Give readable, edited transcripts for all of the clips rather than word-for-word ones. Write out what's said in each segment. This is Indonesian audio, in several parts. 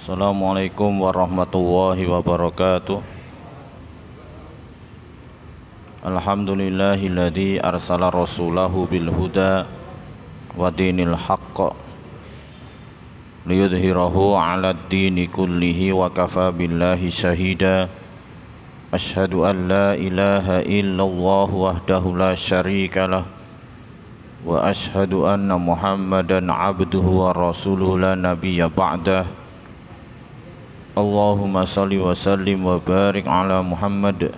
Assalamualaikum warahmatullahi wabarakatuh. Alhamdulillahilladzi arsala rasulahu bil huda wa dinil haqq liyudhhirahu 'alad dini kullihi wa kafa billahi syahida. Asyhadu an la ilaha illallah wahdahu la syarikalah wa asyhadu anna Muhammadan abduhu wa rasuluhu la nabiyya ba'dah. Allahumma salli wa sallim wa barik ala Muhammad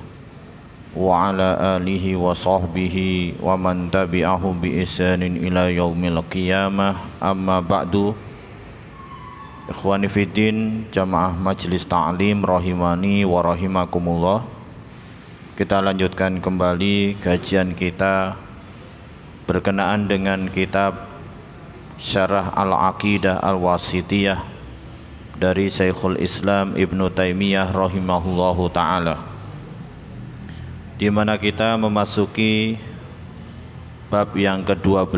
wa ala alihi wa sahbihi wa man tabi'ahu bi ihsanin ila yaumil qiyamah. Amma ba'du. Ikhwani fiddin, jamaah majlis ta'lim rahimani wa rahimakumullah. Kita lanjutkan kembali kajian kita berkenaan dengan kitab Syarah Al-Aqidah Al-Wasithiyah dari Syekhul Islam Ibnu Taimiyah rahimahullahu ta'ala, di mana kita memasuki bab yang ke-12,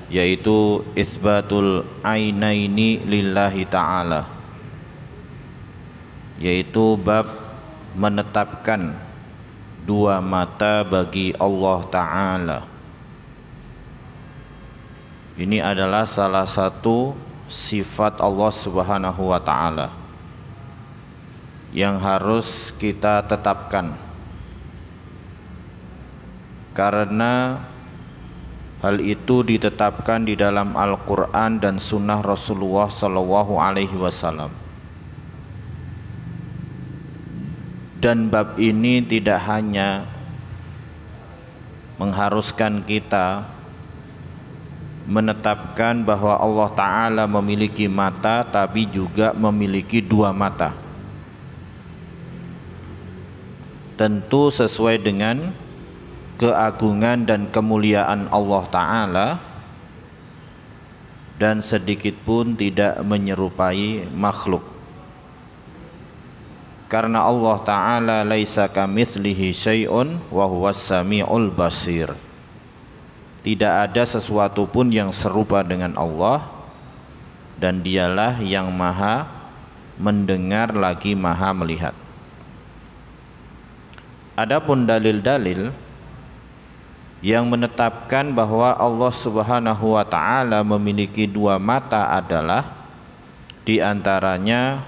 yaitu Isbatul Ainaini lillahi ta'ala, yaitu bab menetapkan dua mata bagi Allah Ta'ala. Ini adalah salah satu sifat Allah Subhanahu wa Ta'ala yang harus kita tetapkan, karena hal itu ditetapkan di dalam Al-Quran dan Sunnah Rasulullah Sallallahu Alaihi Wasallam. Dan bab ini tidak hanya mengharuskan kita menetapkan bahwa Allah Ta'ala memiliki mata, tapi juga memiliki dua mata, tentu sesuai dengan keagungan dan kemuliaan Allah Ta'ala, dan sedikit pun tidak menyerupai makhluk, karena Allah Ta'ala laisa kamitslihi syai'un wa huwas sami'ul basir. Tidak ada sesuatu pun yang serupa dengan Allah, dan dialah yang maha mendengar lagi maha melihat. Adapun dalil-dalil yang menetapkan bahwa Allah Subhanahu wa Ta'ala memiliki dua mata adalah di antaranya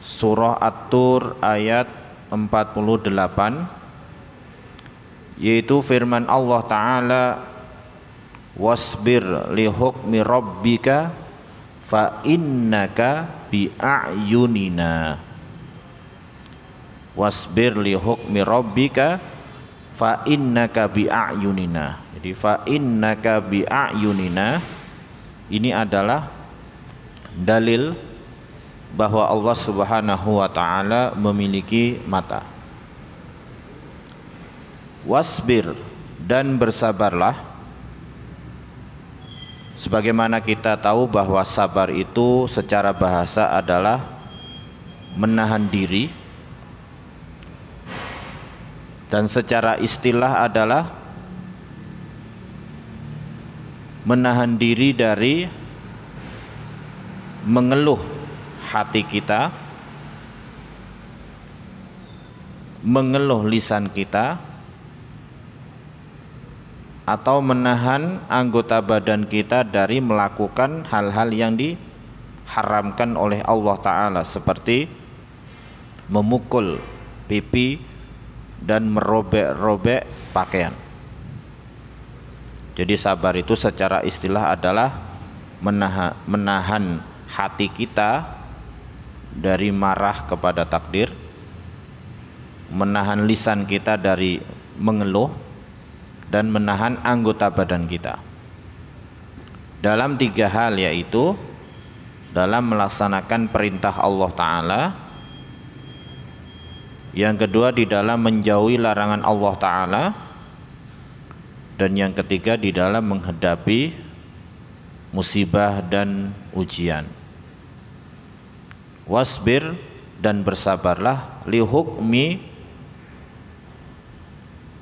surah At-Tur ayat 48, yaitu firman Allah Ta'ala, wasbir li hukmi rabbika fa innaka bi a'yunina. Wasbir li hukmi rabbika fa innaka bi a'yunina. Jadi fa innaka bi a'yunina ini adalah dalil bahwa Allah Subhanahu wa Ta'ala memiliki mata. Wasbir, dan bersabarlah. Sebagaimana kita tahu bahwa sabar itu secara bahasa adalah menahan diri, dan secara istilah adalah menahan diri dari mengeluh hati kita, mengeluh lisan kita, atau menahan anggota badan kita dari melakukan hal-hal yang diharamkan oleh Allah Ta'ala, seperti memukul pipi dan merobek-robek pakaian. Jadi sabar itu secara istilah adalah menahan hati kita dari marah kepada takdir, menahan lisan kita dari mengeluh, dan menahan anggota badan kita dalam tiga hal, yaitu dalam melaksanakan perintah Allah Ta'ala, yang kedua di dalam menjauhi larangan Allah Ta'ala, dan yang ketiga di dalam menghadapi musibah dan ujian. Wasbir, dan bersabarlah, li hukmi,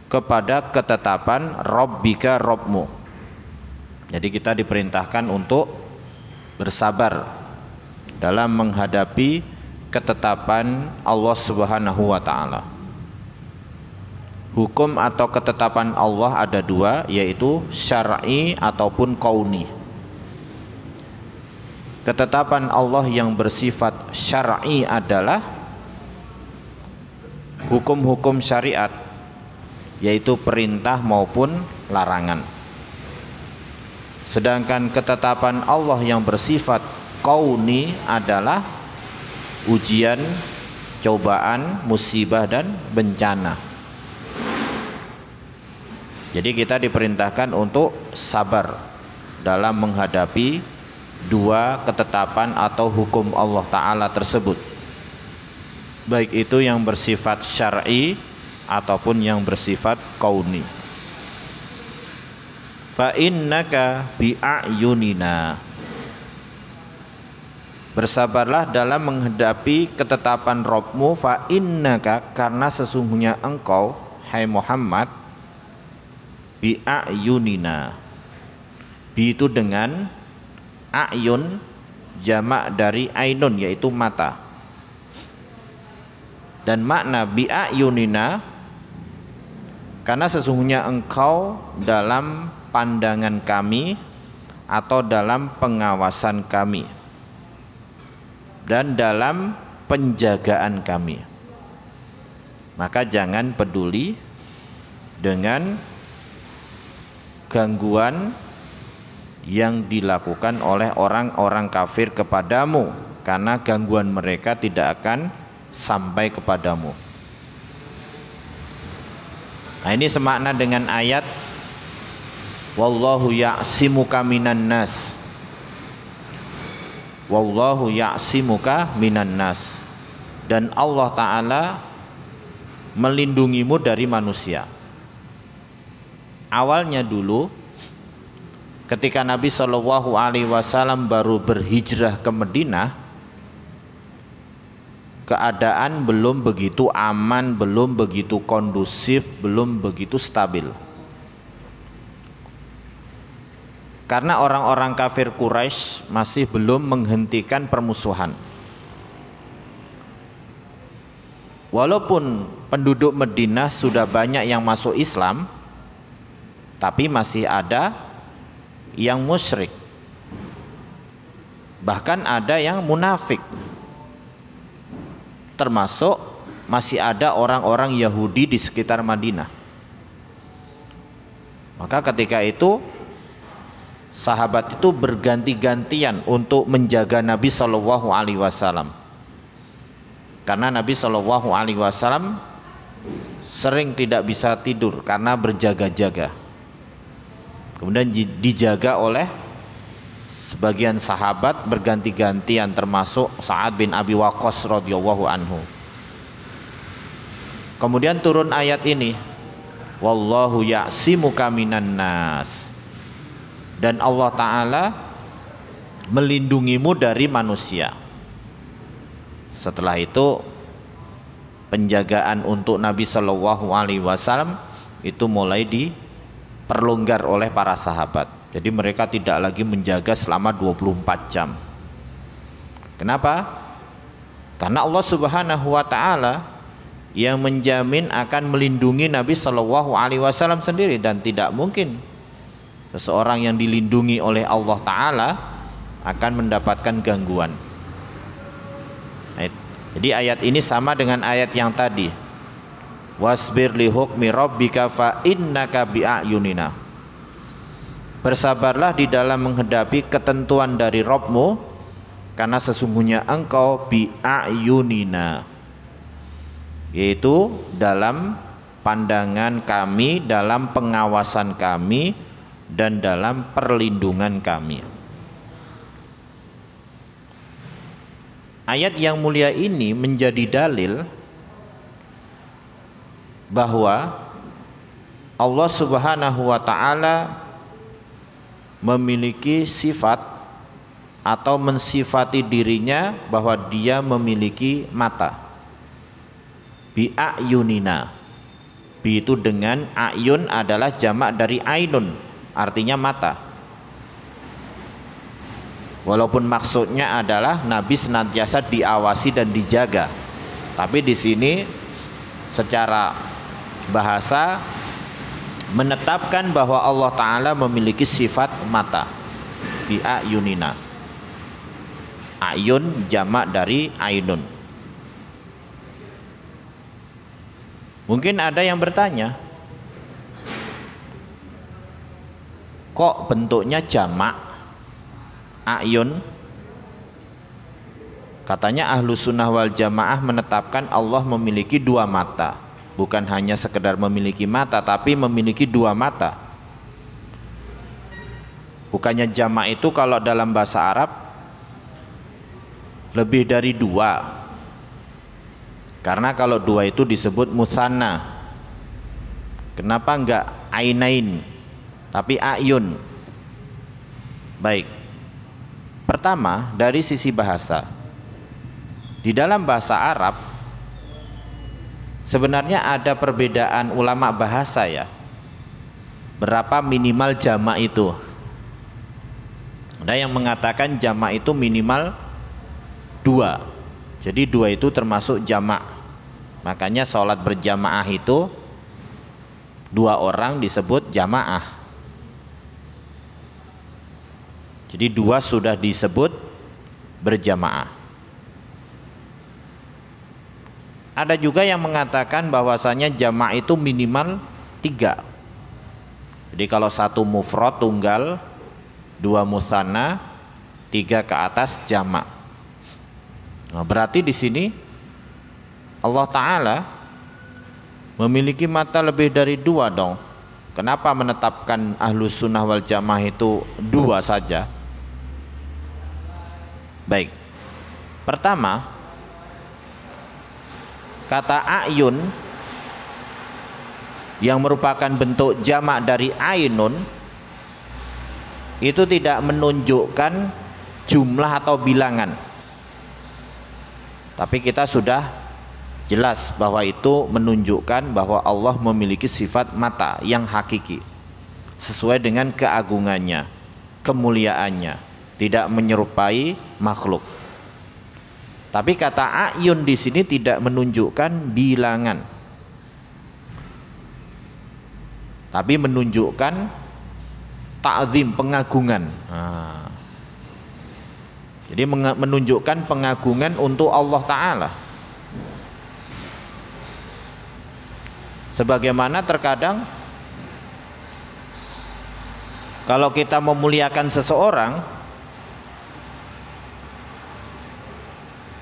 kepada ketetapan Rabbika, Rabbmu. Jadi kita diperintahkan untuk bersabar dalam menghadapi ketetapan Allah Subhanahu wa taala. Hukum atau ketetapan Allah ada dua, yaitu syar'i ataupun qauni. Ketetapan Allah yang bersifat syar'i adalah hukum-hukum syariat, yaitu perintah maupun larangan. Sedangkan ketetapan Allah yang bersifat qauni adalah ujian, cobaan, musibah dan bencana. Jadi kita diperintahkan untuk sabar dalam menghadapi dua ketetapan atau hukum Allah Ta'ala tersebut, baik itu yang bersifat syar'i ataupun yang bersifat qauni. Fa innaka bi'ayunina, bersabarlah dalam menghadapi ketetapan Rabbmu. Fa innaka, karena sesungguhnya engkau, hai Muhammad, bi'ayunina, bi itu dengan ayun, jamak dari ainun, yaitu mata. Dan makna bi'ayunina, karena sesungguhnya engkau dalam pandangan kami atau dalam pengawasan kami dan dalam penjagaan kami. Maka jangan peduli dengan gangguan yang dilakukan oleh orang-orang kafir kepadamu, karena gangguan mereka tidak akan sampai kepadamu. Nah, ini semakna dengan ayat wallahu ya'simuka minan nas. Wallahu ya'simuka minan nas, dan Allah Ta'ala melindungimu dari manusia. Awalnya dulu ketika Nabi Shallallahu Alaihi Wasallam baru berhijrah ke Madinah, keadaan belum begitu aman, belum begitu kondusif, belum begitu stabil. Karena orang-orang kafir Quraisy masih belum menghentikan permusuhan. Walaupun penduduk Madinah sudah banyak yang masuk Islam, tapi masih ada yang musyrik, bahkan ada yang munafik, termasuk masih ada orang-orang Yahudi di sekitar Madinah. Maka ketika itu sahabat itu berganti-gantian untuk menjaga Nabi Shallallahu Alaihi Wasallam, karena Nabi Shallallahu Alaihi Wasallam sering tidak bisa tidur karena berjaga-jaga. Kemudian dijaga oleh sebagian sahabat berganti-gantian, termasuk Sa'ad bin Abi Waqqas radhiyallahu anhu. Kemudian turun ayat ini, wallahu ya'simuka minan nas, dan Allah Ta'ala melindungimu dari manusia. Setelah itu penjagaan untuk Nabi Shallallahu Alaihi Wasallam itu mulai diperlonggar oleh para sahabat. Jadi mereka tidak lagi menjaga selama 24 jam. Kenapa? Karena Allah Subhanahu wa taala yang menjamin akan melindungi Nabi Shallallahu Alaihi Wasallam sendiri, dan tidak mungkin seseorang yang dilindungi oleh Allah Ta'ala akan mendapatkan gangguan. Jadi ayat ini sama dengan ayat yang tadi, wasbir li hukmi rabbika fa innaka bi'ayunina, bersabarlah di dalam menghadapi ketentuan dari Rabbmu, karena sesungguhnya engkau bi'ayunina, yaitu dalam pandangan kami, dalam pengawasan kami, dan dalam perlindungan kami. Ayat yang mulia ini menjadi dalil bahwa Allah Subhanahu wa taala memiliki sifat atau mensifati dirinya bahwa dia memiliki mata. Bi'ayunina, bi itu dengan ayun adalah jamak dari ainun, artinya mata. Walaupun maksudnya adalah Nabi senantiasa diawasi dan dijaga, tapi di sini secara bahasa menetapkan bahwa Allah Ta'ala memiliki sifat mata, bi ayunina. Ayun jamak dari ainun. Mungkin ada yang bertanya, kok bentuknya jamak ayun? Katanya Ahlus Sunnah wal Jamaah menetapkan Allah memiliki dua mata. Bukan hanya sekedar memiliki mata, tapi memiliki dua mata. Bukannya jamak itu kalau dalam bahasa Arab lebih dari dua. Karena kalau dua itu disebut musanna. Kenapa enggak ainain, tapi ayun? Baik. Pertama, dari sisi bahasa. Di dalam bahasa Arab sebenarnya ada perbedaan ulama bahasa ya. Berapa minimal jamak itu? Ada yang mengatakan jamak itu minimal dua. Jadi dua itu termasuk jamak. Makanya sholat berjamaah itu dua orang disebut jamaah. Jadi dua sudah disebut berjamaah. Ada juga yang mengatakan bahwasanya jamak itu minimal tiga. Jadi kalau satu mufrad tunggal, dua musanna, tiga ke atas jamak. Nah, berarti di sini Allah Ta'ala memiliki mata lebih dari dua dong. Kenapa menetapkan Ahlus Sunnah wal Jamaah itu dua saja? Baik. Pertama, kata ayun yang merupakan bentuk jamak dari ainun itu tidak menunjukkan jumlah atau bilangan. Tapi kita sudah jelas bahwa itu menunjukkan bahwa Allah memiliki sifat mata yang hakiki sesuai dengan keagungannya, kemuliaannya, tidak menyerupai makhluk. Tapi kata ayun di sini tidak menunjukkan bilangan, tapi menunjukkan ta'zim, pengagungan. Jadi menunjukkan pengagungan untuk Allah Ta'ala. Sebagaimana terkadang kalau kita memuliakan seseorang,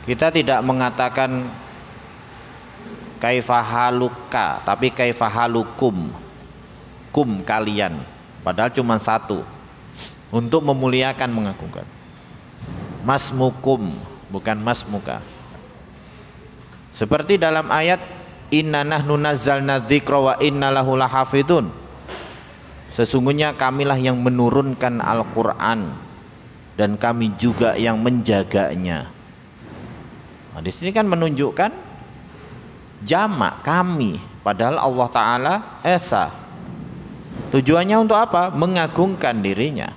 kita tidak mengatakan kaifahaluka, tapi kaifahalukum, kum kalian, padahal cuma satu, untuk memuliakan, mengagungkan. Masmukum, bukan masmuka. Seperti dalam ayat inna nahnu nazzalna dzikra wa inna lahu lahafidun. Sesungguhnya kamilah yang menurunkan Al-Qur'an dan kami juga yang menjaganya. Nah, di sini kan menunjukkan jamak kami, padahal Allah Ta'ala esa. Tujuannya untuk apa? Mengagungkan dirinya.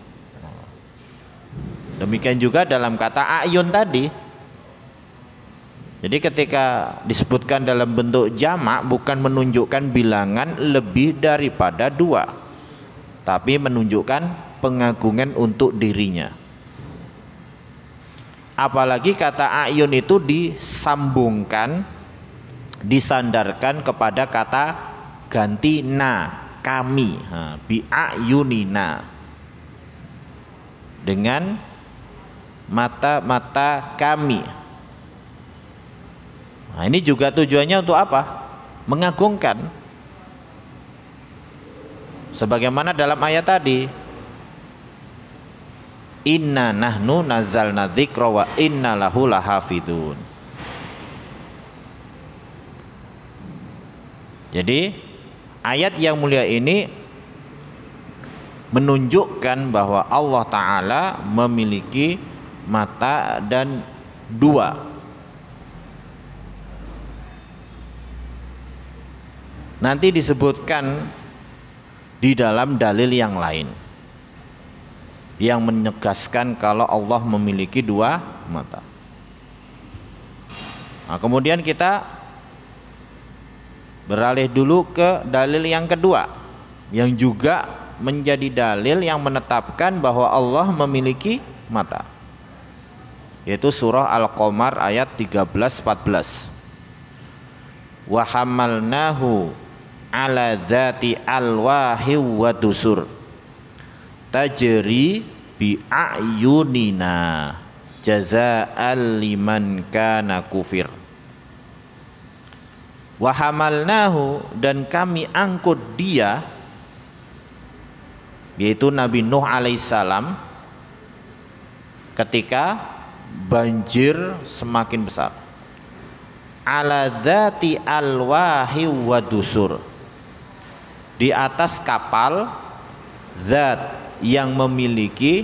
Demikian juga dalam kata ayun tadi. Jadi ketika disebutkan dalam bentuk jamak bukan menunjukkan bilangan lebih daripada dua, tapi menunjukkan pengagungan untuk dirinya. Apalagi kata ayun itu disambungkan, disandarkan kepada kata ganti na, kami, bi ayunina, dengan mata-mata kami. Nah, ini juga tujuannya untuk apa? Mengagungkan. Sebagaimana dalam ayat tadi, inna nahnu nazzalna dzikra wa inna lahu lahafidun. Jadi ayat yang mulia ini menunjukkan bahwa Allah Ta'ala memiliki mata dan dua. Nanti disebutkan di dalam dalil yang lain. yang menegaskan kalau Allah memiliki dua mata. Nah, kemudian kita beralih dulu ke dalil yang kedua yang juga menjadi dalil yang menetapkan bahwa Allah memiliki mata, yaitu surah Al-Qamar ayat 13-14. Wa hamalnahu ala dzati alwahi wa dusur tajri bi a'yunina jazaa'al liman kana kufir. Wa hamalnahu, dan kami angkut dia, yaitu Nabi Nuh alaihissalam, ketika banjir semakin besar, ala dzati alwahi wa dusur, di atas kapal zat yang memiliki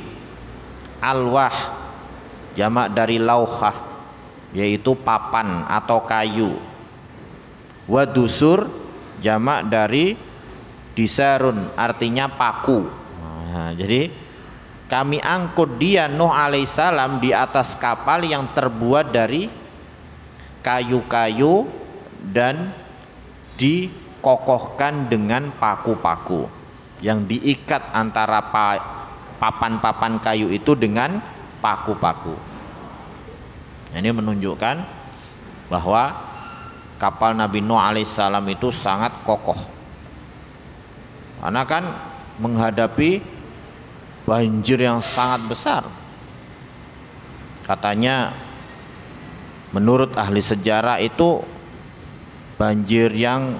alwah, jamak dari lauhah, yaitu papan atau kayu, wa dusur jamak dari disarun, artinya paku. Nah, jadi kami angkut dia Nuh alaihissalam di atas kapal yang terbuat dari kayu-kayu dan dikokohkan dengan paku-paku yang diikat antara papan-papan kayu itu dengan paku-paku. Ini menunjukkan bahwa kapal Nabi Nuh alaihissalam itu sangat kokoh, karena kan menghadapi banjir yang sangat besar. Katanya menurut ahli sejarah itu banjir yang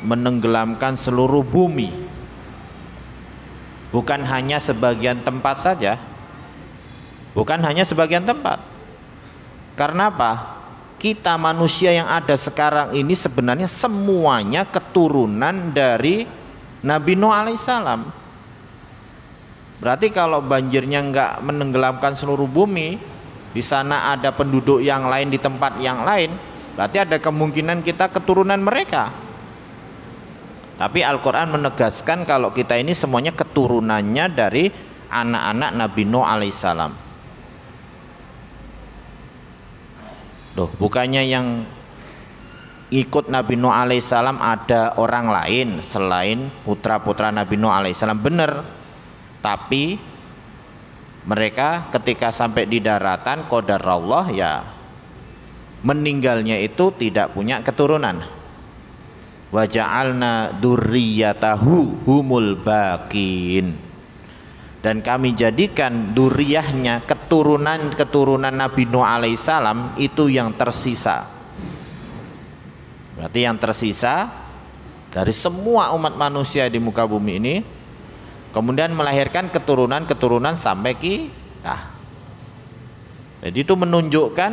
menenggelamkan seluruh bumi, bukan hanya sebagian tempat saja, bukan hanya sebagian tempat. Karena apa? Kita manusia yang ada sekarang ini sebenarnya semuanya keturunan dari Nabi Nuh alaihissalam. Berarti kalau banjirnya nggak menenggelamkan seluruh bumi, di sana ada penduduk yang lain di tempat yang lain, berarti ada kemungkinan kita keturunan mereka. Tapi Al-Quran menegaskan kalau kita ini semuanya keturunannya dari anak-anak Nabi Nuh alaihissalam. Loh, bukannya yang ikut Nabi Nuh alaihissalam ada orang lain selain putra-putra Nabi Nuh alaihissalam? Benar, tapi mereka ketika sampai di daratan qadarullah ya meninggalnya itu tidak punya keturunan. Wa ja'alna dzurriyyatahu humul baqin, dan kami jadikan duriyahnya, keturunan Nabi Nuh alaihissalam itu yang tersisa. Berarti yang tersisa dari semua umat manusia di muka bumi ini, kemudian melahirkan keturunan-keturunan sampai kita. Jadi itu menunjukkan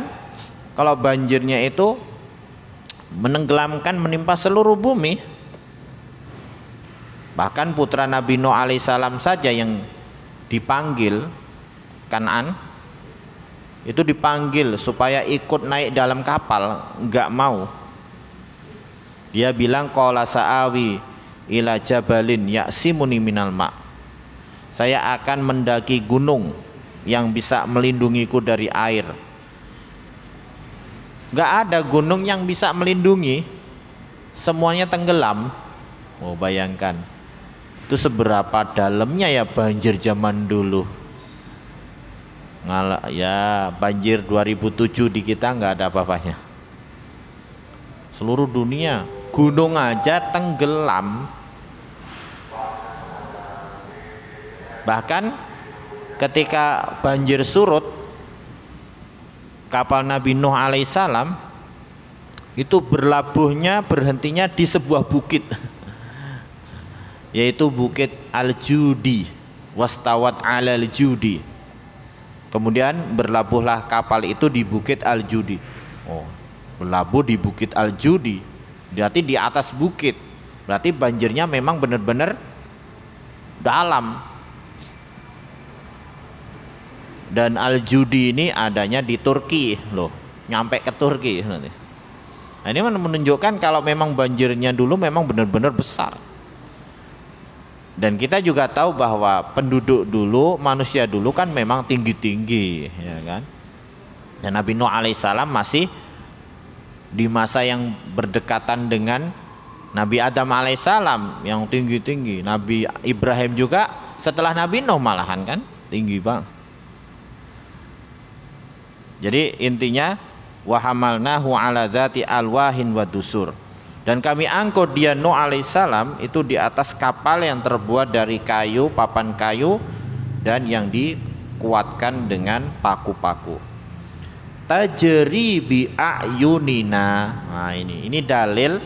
kalau banjirnya itu menenggelamkan, menimpa seluruh bumi. Bahkan putra Nabi Nuh alaihissalam saja yang dipanggil, Kan'an, itu dipanggil supaya ikut naik dalam kapal, enggak mau. Dia bilang qala sa'awi ila jabalin ya'simuni minal ma', saya akan mendaki gunung yang bisa melindungiku dari air. Enggak ada gunung yang bisa melindungi, semuanya tenggelam. Oh, bayangkan itu seberapa dalamnya ya banjir zaman dulu. Ya banjir 2007 di kita nggak ada apa-apanya. Seluruh dunia gunung aja tenggelam. Bahkan ketika banjir surut, kapal Nabi Nuh alaihissalam itu berhentinya di sebuah bukit, yaitu bukit Al-Judi, wastawat alal Judi. Kemudian berlabuhlah kapal itu di bukit Al-Judi. Oh, berlabuh di bukit Al-Judi, berarti di atas bukit, berarti banjirnya memang benar-benar dalam. Dan Al-Judi ini adanya di Turki loh, nyampe ke Turki nanti. Nah, ini menunjukkan kalau memang banjirnya dulu memang benar-benar besar. Dan kita juga tahu bahwa penduduk dulu, manusia dulu kan memang tinggi-tinggi, ya kan? Dan Nabi Nuh alaihissalam masih di masa yang berdekatan dengan Nabi Adam alaihissalam yang tinggi-tinggi. Nabi Ibrahim juga setelah Nabi Nuh malahan kan tinggi bang. Jadi intinya wa hamalnahu ala dzati alwahin wa dusur. Dan kami angkut dia Nuh alaihissalam itu di atas kapal yang terbuat dari kayu, papan kayu, dan yang dikuatkan dengan paku-paku. Tajri bi a'yunina. Nah ini dalil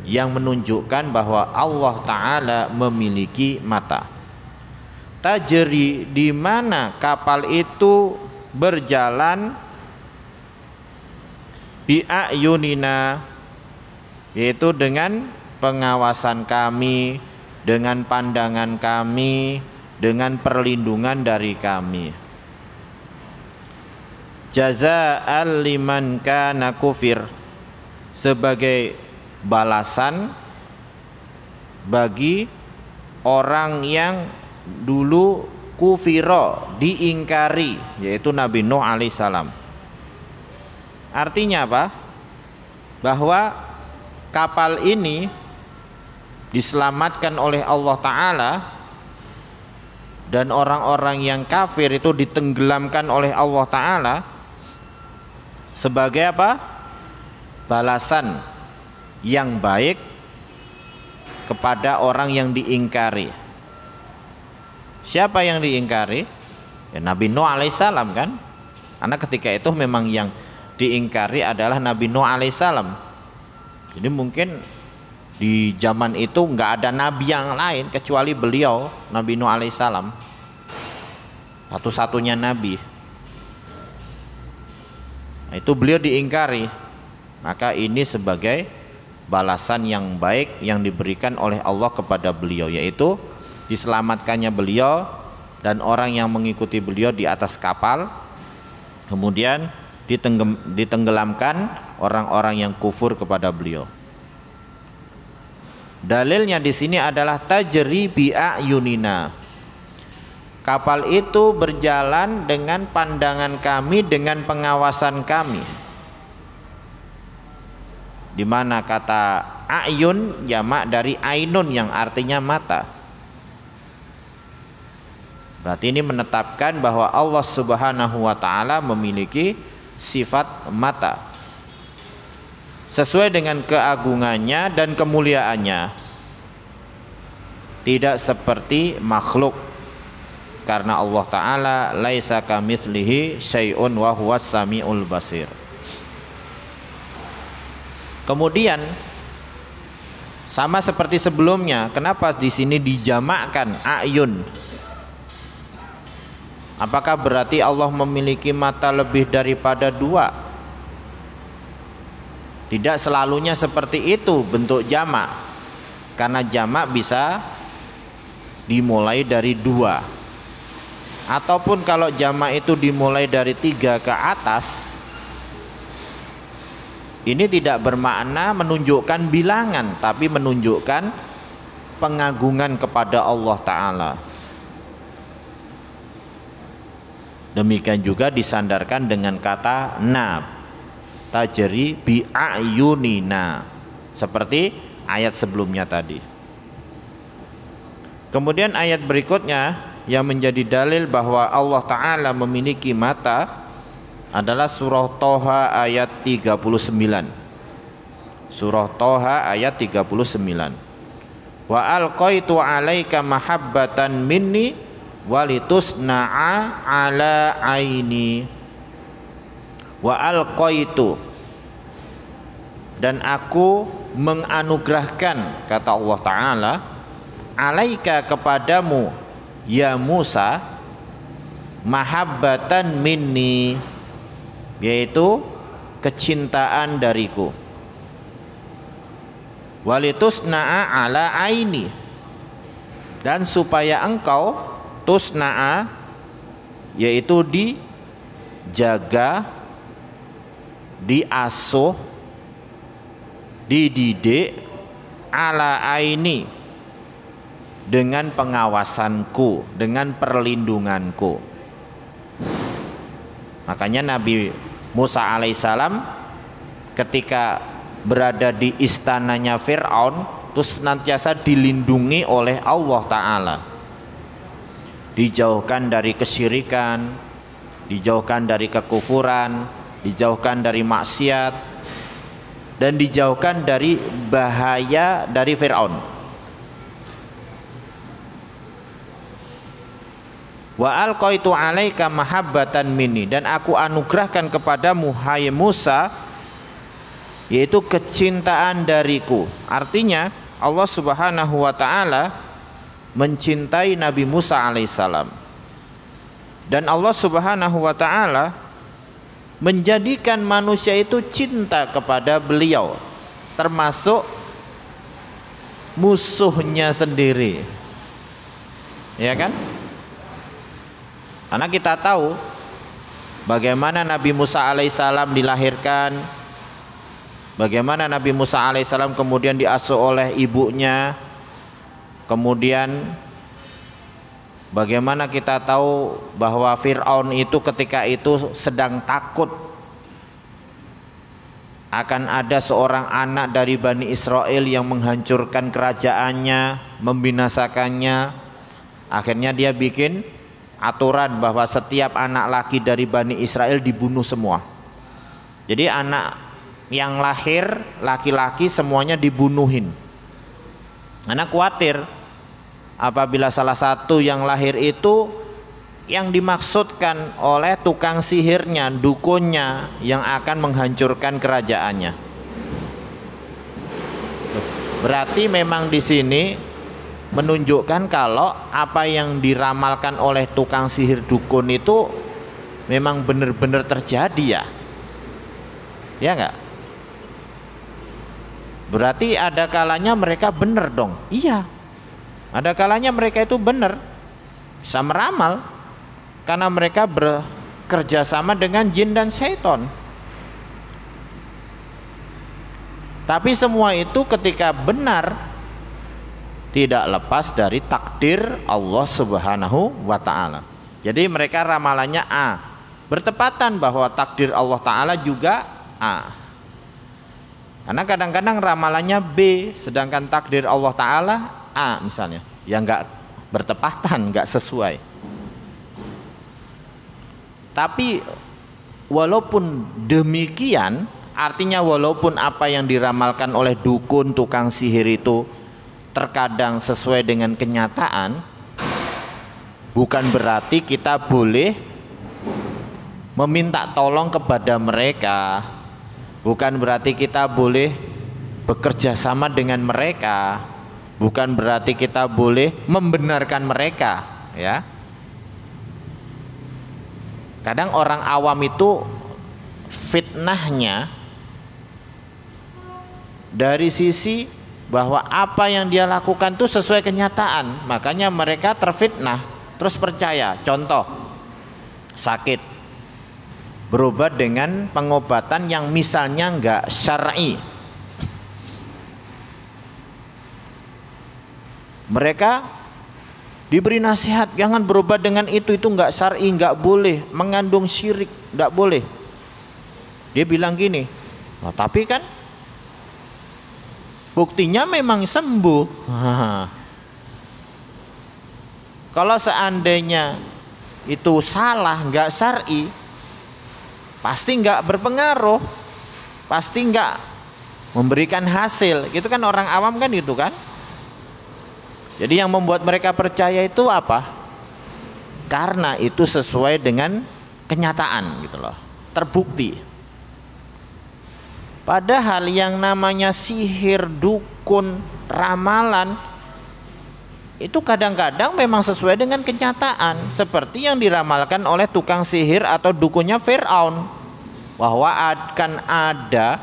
yang menunjukkan bahwa Allah Ta'ala memiliki mata. Tajri, di mana kapal itu berjalan, bi a'yunina, yaitu dengan pengawasan kami, dengan pandangan kami, dengan perlindungan dari kami. Jazaa'an liman kana kufir, sebagai balasan bagi orang yang dulu kufiro, diingkari, yaitu Nabi Nuh alaihissalam. Artinya apa? Bahwa kapal ini diselamatkan oleh Allah Ta'ala dan orang-orang yang kafir itu ditenggelamkan oleh Allah Ta'ala sebagai apa? Balasan yang baik kepada orang yang diingkari. Siapa yang diingkari? Ya, Nabi Nuh alaihissalam kan? Karena ketika itu memang yang diingkari adalah Nabi Nuh alaihissalam. Jadi mungkin di zaman itu nggak ada nabi yang lain kecuali beliau, Nabi Nuh alaihissalam, satu-satunya nabi. Nah, itu beliau diingkari, maka ini sebagai balasan yang baik yang diberikan oleh Allah kepada beliau, yaitu diselamatkannya beliau dan orang yang mengikuti beliau di atas kapal, kemudian ditenggelamkan orang-orang yang kufur kepada beliau. Dalilnya di sini adalah tajri bi a'yunina. Kapal itu berjalan dengan pandangan kami, dengan pengawasan kami. Di mana kata a'yun jamak dari ainun yang artinya mata. Berarti ini menetapkan bahwa Allah Subhanahu wa taala memiliki sifat mata sesuai dengan keagungannya dan kemuliaannya, tidak seperti makhluk, karena Allah Ta'ala laisa kamitslihi syai'un wa huwas samiul basir. Kemudian sama seperti sebelumnya, kenapa di sini dijamakkan a'yun? Apakah berarti Allah memiliki mata lebih daripada dua? Tidak selalunya seperti itu bentuk jamak, karena jamak bisa dimulai dari dua, ataupun kalau jamak itu dimulai dari tiga ke atas, ini tidak bermakna menunjukkan bilangan, tapi menunjukkan pengagungan kepada Allah Ta'ala. Demikian juga disandarkan dengan kata na, tajri bi a'yunina, seperti ayat sebelumnya tadi. Kemudian ayat berikutnya yang menjadi dalil bahwa Allah Ta'ala memiliki mata adalah surah Toha ayat 39. Surah Toha ayat 39. Wa alqaitu 'alaika mahabbatan minni walitusna'a ala aini. Wa alqaitu, dan aku menganugerahkan, kata Allah Ta'ala, alaika kepadamu ya Musa, mahabbatan minni, yaitu kecintaan dariku, walitusna'a ala aini, dan supaya engkau tusna'a, yaitu dijaga, diasuh, dididik, ala aini, dengan pengawasanku, dengan perlindunganku. Makanya Nabi Musa alaihissalam ketika berada di istananya Fir'aun terus senantiasa dilindungi oleh Allah Ta'ala, dijauhkan dari kesyirikan, dijauhkan dari kekufuran, dijauhkan dari maksiat, dan dijauhkan dari bahaya dari Fir'aun. Wa alqaitu alaika mahabbatan minni, dan aku anugerahkan kepadamu hai Musa, yaitu kecintaan dariku. Artinya Allah Subhanahu wa taala mencintai Nabi Musa alaihissalam, dan Allah Subhanahu wa taala menjadikan manusia itu cinta kepada beliau, termasuk musuhnya sendiri, ya kan? Karena kita tahu bagaimana Nabi Musa alaihissalam dilahirkan, bagaimana Nabi Musa alaihissalam kemudian diasuh oleh ibunya, kemudian bagaimana kita tahu bahwa Fir'aun itu ketika itu sedang takut akan ada seorang anak dari Bani Israel yang menghancurkan kerajaannya, membinasakannya. Akhirnya dia bikin aturan bahwa setiap anak laki dari Bani Israel dibunuh semua. Jadi anak yang lahir laki-laki semuanya dibunuhin. Karena khawatir apabila salah satu yang lahir itu yang dimaksudkan oleh tukang sihirnya, dukunnya yang akan menghancurkan kerajaannya. Berarti memang di sini menunjukkan kalau apa yang diramalkan oleh tukang sihir dukun itu memang benar-benar terjadi, ya. Ya enggak? Berarti ada kalanya mereka benar dong. Iya. Ada kalanya mereka itu benar, bisa meramal, karena mereka bekerja sama dengan jin dan syaitan. Tapi semua itu ketika benar tidak lepas dari takdir Allah Subhanahu wa ta'ala. Jadi mereka ramalannya A, bertepatan bahwa takdir Allah Ta'ala juga A. Karena kadang-kadang ramalannya B, sedangkan takdir Allah Ta'ala A misalnya, yang enggak bertepatan, enggak sesuai. Tapi walaupun demikian, artinya walaupun apa yang diramalkan oleh dukun, tukang sihir itu terkadang sesuai dengan kenyataan, bukan berarti kita boleh meminta tolong kepada mereka, bukan berarti kita boleh bekerja sama dengan mereka, bukan berarti kita boleh membenarkan mereka, ya. Kadang orang awam itu fitnahnya dari sisi bahwa apa yang dia lakukan itu sesuai kenyataan, makanya mereka terfitnah terus percaya. Contoh, sakit berobat dengan pengobatan yang misalnya enggak syar'i, mereka diberi nasihat jangan berobat dengan itu enggak syar'i, enggak boleh, mengandung syirik, enggak boleh. Dia bilang gini, nah, tapi kan buktinya memang sembuh. Kalau seandainya itu salah, nggak syar'i, pasti nggak berpengaruh, pasti nggak memberikan hasil. Gitu kan orang awam kan gitu kan. Jadi yang membuat mereka percaya itu apa? Karena itu sesuai dengan kenyataan gitu loh, terbukti. Padahal yang namanya sihir, dukun, ramalan itu kadang-kadang memang sesuai dengan kenyataan, seperti yang diramalkan oleh tukang sihir atau dukunnya Fir'aun, bahwa akan ada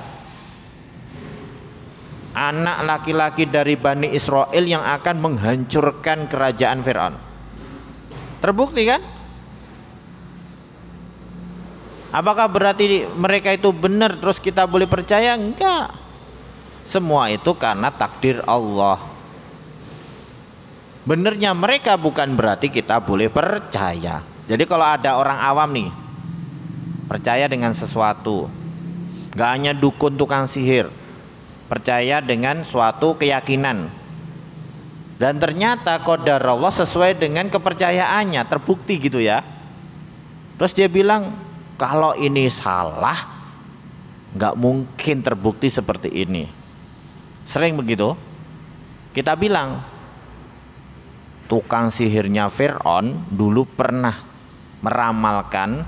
anak laki-laki dari Bani Israel yang akan menghancurkan kerajaan Fir'aun. Terbukti kan? Apakah berarti mereka itu benar terus kita boleh percaya? Enggak. Semua itu karena takdir Allah. benernya mereka bukan berarti kita boleh percaya. Jadi kalau ada orang awam nih percaya dengan sesuatu, gak hanya dukun tukang sihir, percaya dengan suatu keyakinan, dan ternyata qadar Allah sesuai dengan kepercayaannya, terbukti gitu ya. Terus dia bilang kalau ini salah, gak mungkin terbukti seperti ini. Sering begitu. Kita bilang tukang sihirnya Fir'aun dulu pernah meramalkan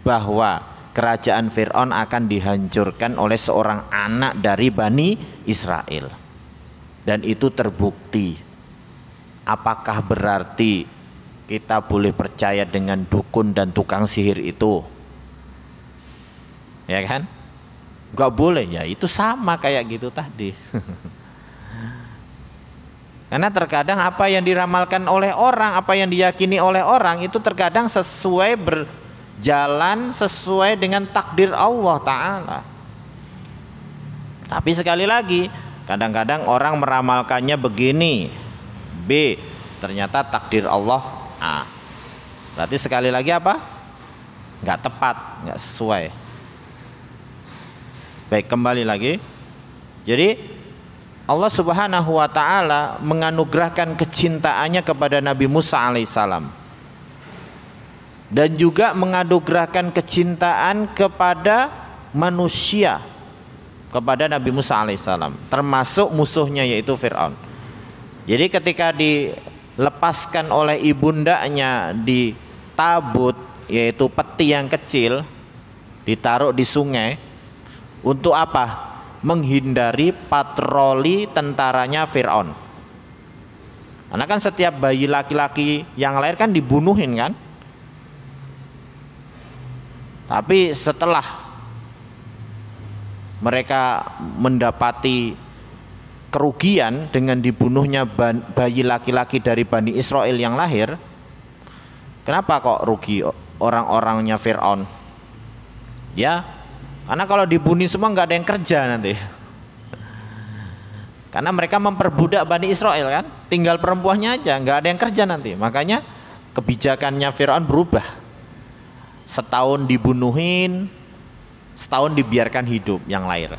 bahwa kerajaan Fir'aun akan dihancurkan oleh seorang anak dari Bani Israel, dan itu terbukti. Apakah berarti kita boleh percaya dengan dukun dan tukang sihir itu? Ya kan? Gak boleh. Ya itu sama kayak gitu tadi. Karena terkadang apa yang diramalkan oleh orang, apa yang diyakini oleh orang itu terkadang sesuai berjalan sesuai dengan takdir Allah Ta'ala. Tapi sekali lagi, kadang-kadang orang meramalkannya begini, B, ternyata takdir Allah A. Berarti sekali lagi apa? Nggak tepat, nggak sesuai. Baik, kembali lagi. Jadi Allah Subhanahu wa Ta'ala menganugerahkan kecintaannya kepada Nabi Musa alaihissalam, dan juga menganugerahkan kecintaan kepada manusia kepada Nabi Musa alaihissalam, termasuk musuhnya yaitu Fir'aun. Jadi ketika dilepaskan oleh ibundanya di tabut, yaitu peti yang kecil, ditaruh di sungai, untuk apa? Menghindari patroli tentaranya Fir'aun. Karena kan setiap bayi laki-laki yang lahir kan dibunuhin kan. Tapi setelah mereka mendapati kerugian dengan dibunuhnya bayi laki-laki dari Bani Israel yang lahir, kenapa kok rugi orang-orangnya Fir'aun? Ya, karena kalau dibunuh semua nggak ada yang kerja nanti. Karena mereka memperbudak Bani Israel kan, tinggal perempuannya aja, nggak ada yang kerja nanti. Makanya kebijakannya Fir'aun berubah. Setahun dibunuhin, setahun dibiarkan hidup yang lahir.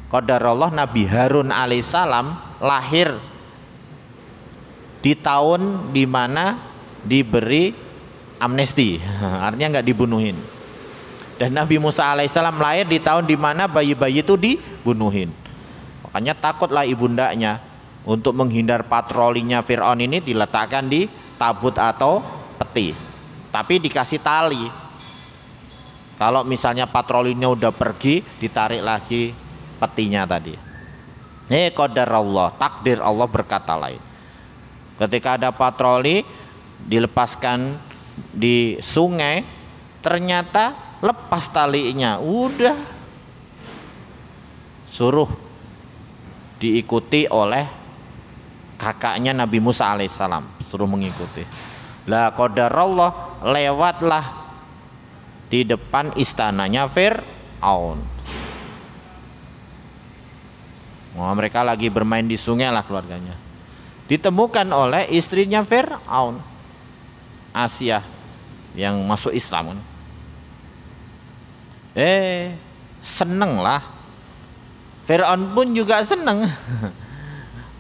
Qadarullah Nabi Harun alaihissalam lahir di tahun dimana diberi amnesti, artinya nggak dibunuhin. Dan Nabi Musa alaihissalam lahir di tahun dimana bayi-bayi itu dibunuhin. Makanya takutlah ibundanya. Untuk menghindar patrolinya Fir'aun ini diletakkan di tabut atau peti, tapi dikasih tali. Kalau misalnya patrolinya udah pergi, ditarik lagi petinya tadi. Qadar Allah, takdir Allah berkata lain. Ketika ada patroli dilepaskan di sungai, ternyata lepas talinya, udah suruh diikuti oleh kakaknya Nabi Musa alaihissalam, suruh mengikuti. Lah qadarullah, lewatlah di depan istananya Fir'aun. Wah, mereka lagi bermain di sungai lah keluarganya. Ditemukan oleh istrinya Fir'aun, Asia, yang masuk Islam kan. Seneng lah. Fir'aun pun juga seneng.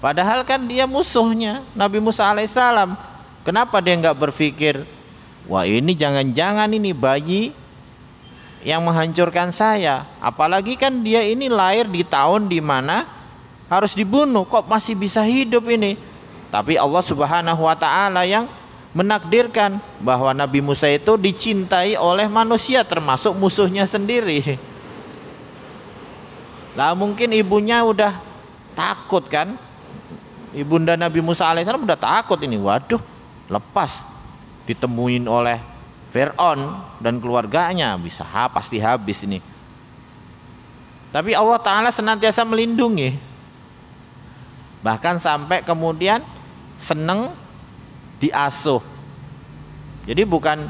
Padahal kan dia musuhnya Nabi Musa alaihissalam. Kenapa dia nggak berpikir, wah ini jangan-jangan ini bayi yang menghancurkan saya. Apalagi kan dia ini lahir di tahun dimana harus dibunuh, kok masih bisa hidup ini. Tapi Allah Subhanahu wa Ta'ala yang menakdirkan bahwa Nabi Musa itu dicintai oleh manusia, termasuk musuhnya sendiri. Lah mungkin ibunya udah takut kan, ibunda Nabi Musa alaihissalam udah takut ini, waduh lepas ditemuin oleh Fir'aun dan keluarganya, pasti habis ini. Tapi Allah Ta'ala senantiasa melindungi, bahkan sampai kemudian seneng diasuh. Jadi bukan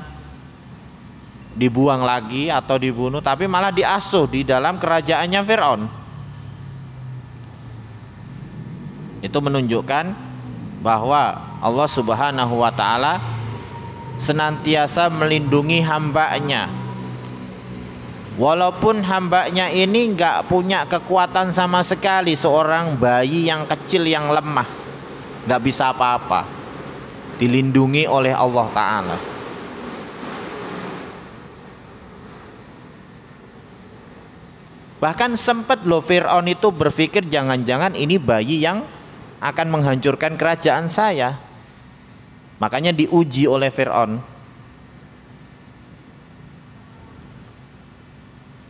dibuang lagi atau dibunuh, tapi malah diasuh di dalam kerajaannya Fir'aun. Itu menunjukkan bahwa Allah Subhanahu wa taala senantiasa melindungi hambanya. Walaupun hambanya ini nggak punya kekuatan sama sekali, seorang bayi yang kecil yang lemah, nggak bisa apa-apa, dilindungi oleh Allah Ta'ala. Bahkan sempat loh Fir'aun itu berpikir jangan-jangan ini bayi yang akan menghancurkan kerajaan saya. Makanya diuji oleh Fir'aun.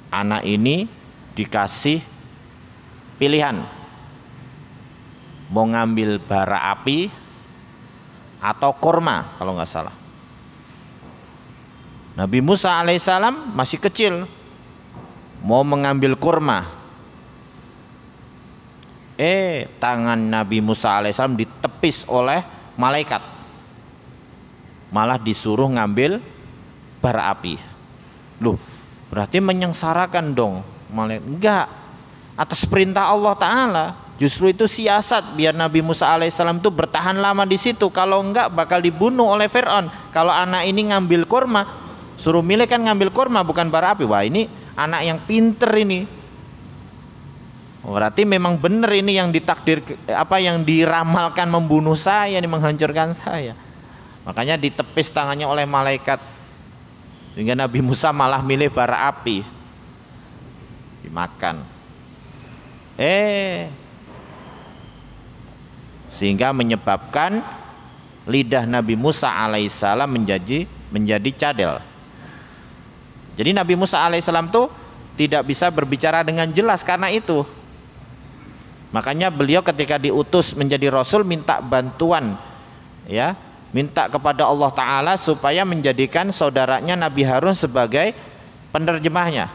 Anak ini dikasih pilihan, mau ngambil bara api atau kurma kalau nggak salah. Nabi Musa alaihissalam masih kecil, mau mengambil kurma. Tangan Nabi Musa alaihissalam ditepis oleh malaikat, malah disuruh ngambil bara api. Loh, berarti menyengsarakan dong malaikat. Enggak, atas perintah Allah Ta'ala. Justru itu siasat biar Nabi Musa alaihissalam itu bertahan lama di situ. Kalau enggak bakal dibunuh oleh Fir'aun. Kalau anak ini ngambil kurma, suruh milih kan ngambil kurma bukan bara api. Wah, ini anak yang pinter ini. Berarti memang benar ini yang ditakdir, yang diramalkan membunuh saya, ini menghancurkan saya. Makanya ditepis tangannya oleh malaikat, sehingga Nabi Musa malah milih bara api, dimakan. Sehingga menyebabkan lidah Nabi Musa alaihissalam menjadi cadel. Jadi Nabi Musa alaihissalam tuh tidak bisa berbicara dengan jelas karena itu. Makanya beliau ketika diutus menjadi rasul minta bantuan, ya, minta kepada Allah Ta'ala supaya menjadikan saudaranya Nabi Harun sebagai penerjemahnya.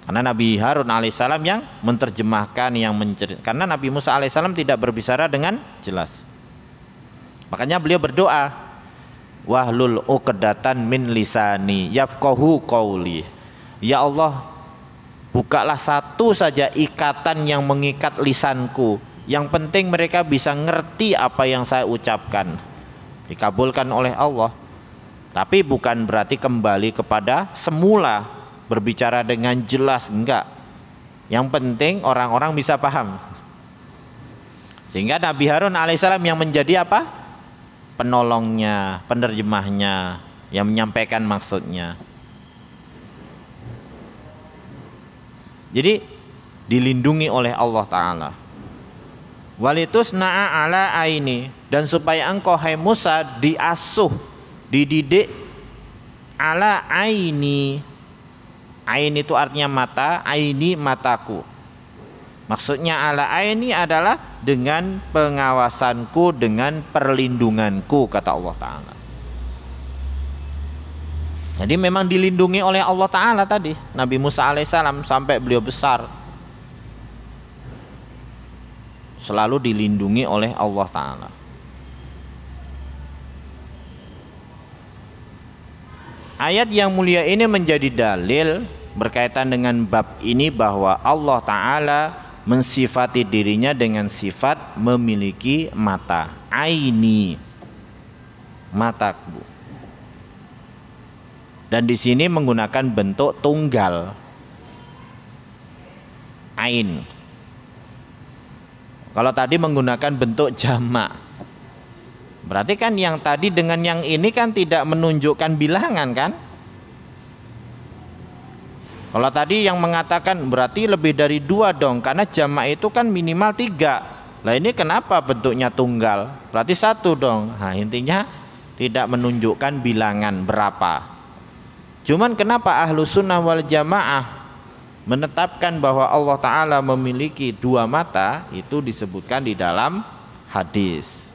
Karena Nabi Harun alaihissalam yang menerjemahkan, karena Nabi Musa alaihissalam tidak berbicara dengan jelas. Makanya beliau berdoa, wahlul uqdatan min lisani yafqahu qauli. Ya Allah, bukalah satu saja ikatan yang mengikat lisanku. Yang penting mereka bisa ngerti apa yang saya ucapkan. Dikabulkan oleh Allah. Tapi bukan berarti kembali kepada semula, berbicara dengan jelas, enggak. Yang penting orang-orang bisa paham. Sehingga Nabi Harun alaihissalam yang menjadi apa? Penolongnya, penerjemahnya, yang menyampaikan maksudnya. Jadi dilindungi oleh Allah Ta'ala. Walitusna'a ala aini, dan supaya engkau hai Musa diasuh, dididik ala aini. Ain itu artinya mata, aini mataku. Maksudnya ala aini adalah dengan pengawasanku, dengan perlindunganku, kata Allah Ta'ala. Jadi memang dilindungi oleh Allah Ta'ala tadi Nabi Musa alaihissalam sampai beliau besar, selalu dilindungi oleh Allah Ta'ala. Ayat yang mulia ini menjadi dalil berkaitan dengan bab ini bahwa Allah Ta'ala mensifati dirinya dengan sifat memiliki mata. Aini, mataku. Dan di sini menggunakan bentuk tunggal, ain. Kalau tadi menggunakan bentuk jamak, berarti kan yang tadi dengan yang ini kan tidak menunjukkan bilangan kan? Kalau tadi yang mengatakan berarti lebih dari 2 dong, karena jamak itu kan minimal 3. Lah ini kenapa bentuknya tunggal? Berarti 1 dong. Nah, intinya tidak menunjukkan bilangan berapa. Cuman kenapa ahlu sunnah wal jamaah menetapkan bahwa Allah Ta'ala memiliki 2 mata, itu disebutkan di dalam hadis.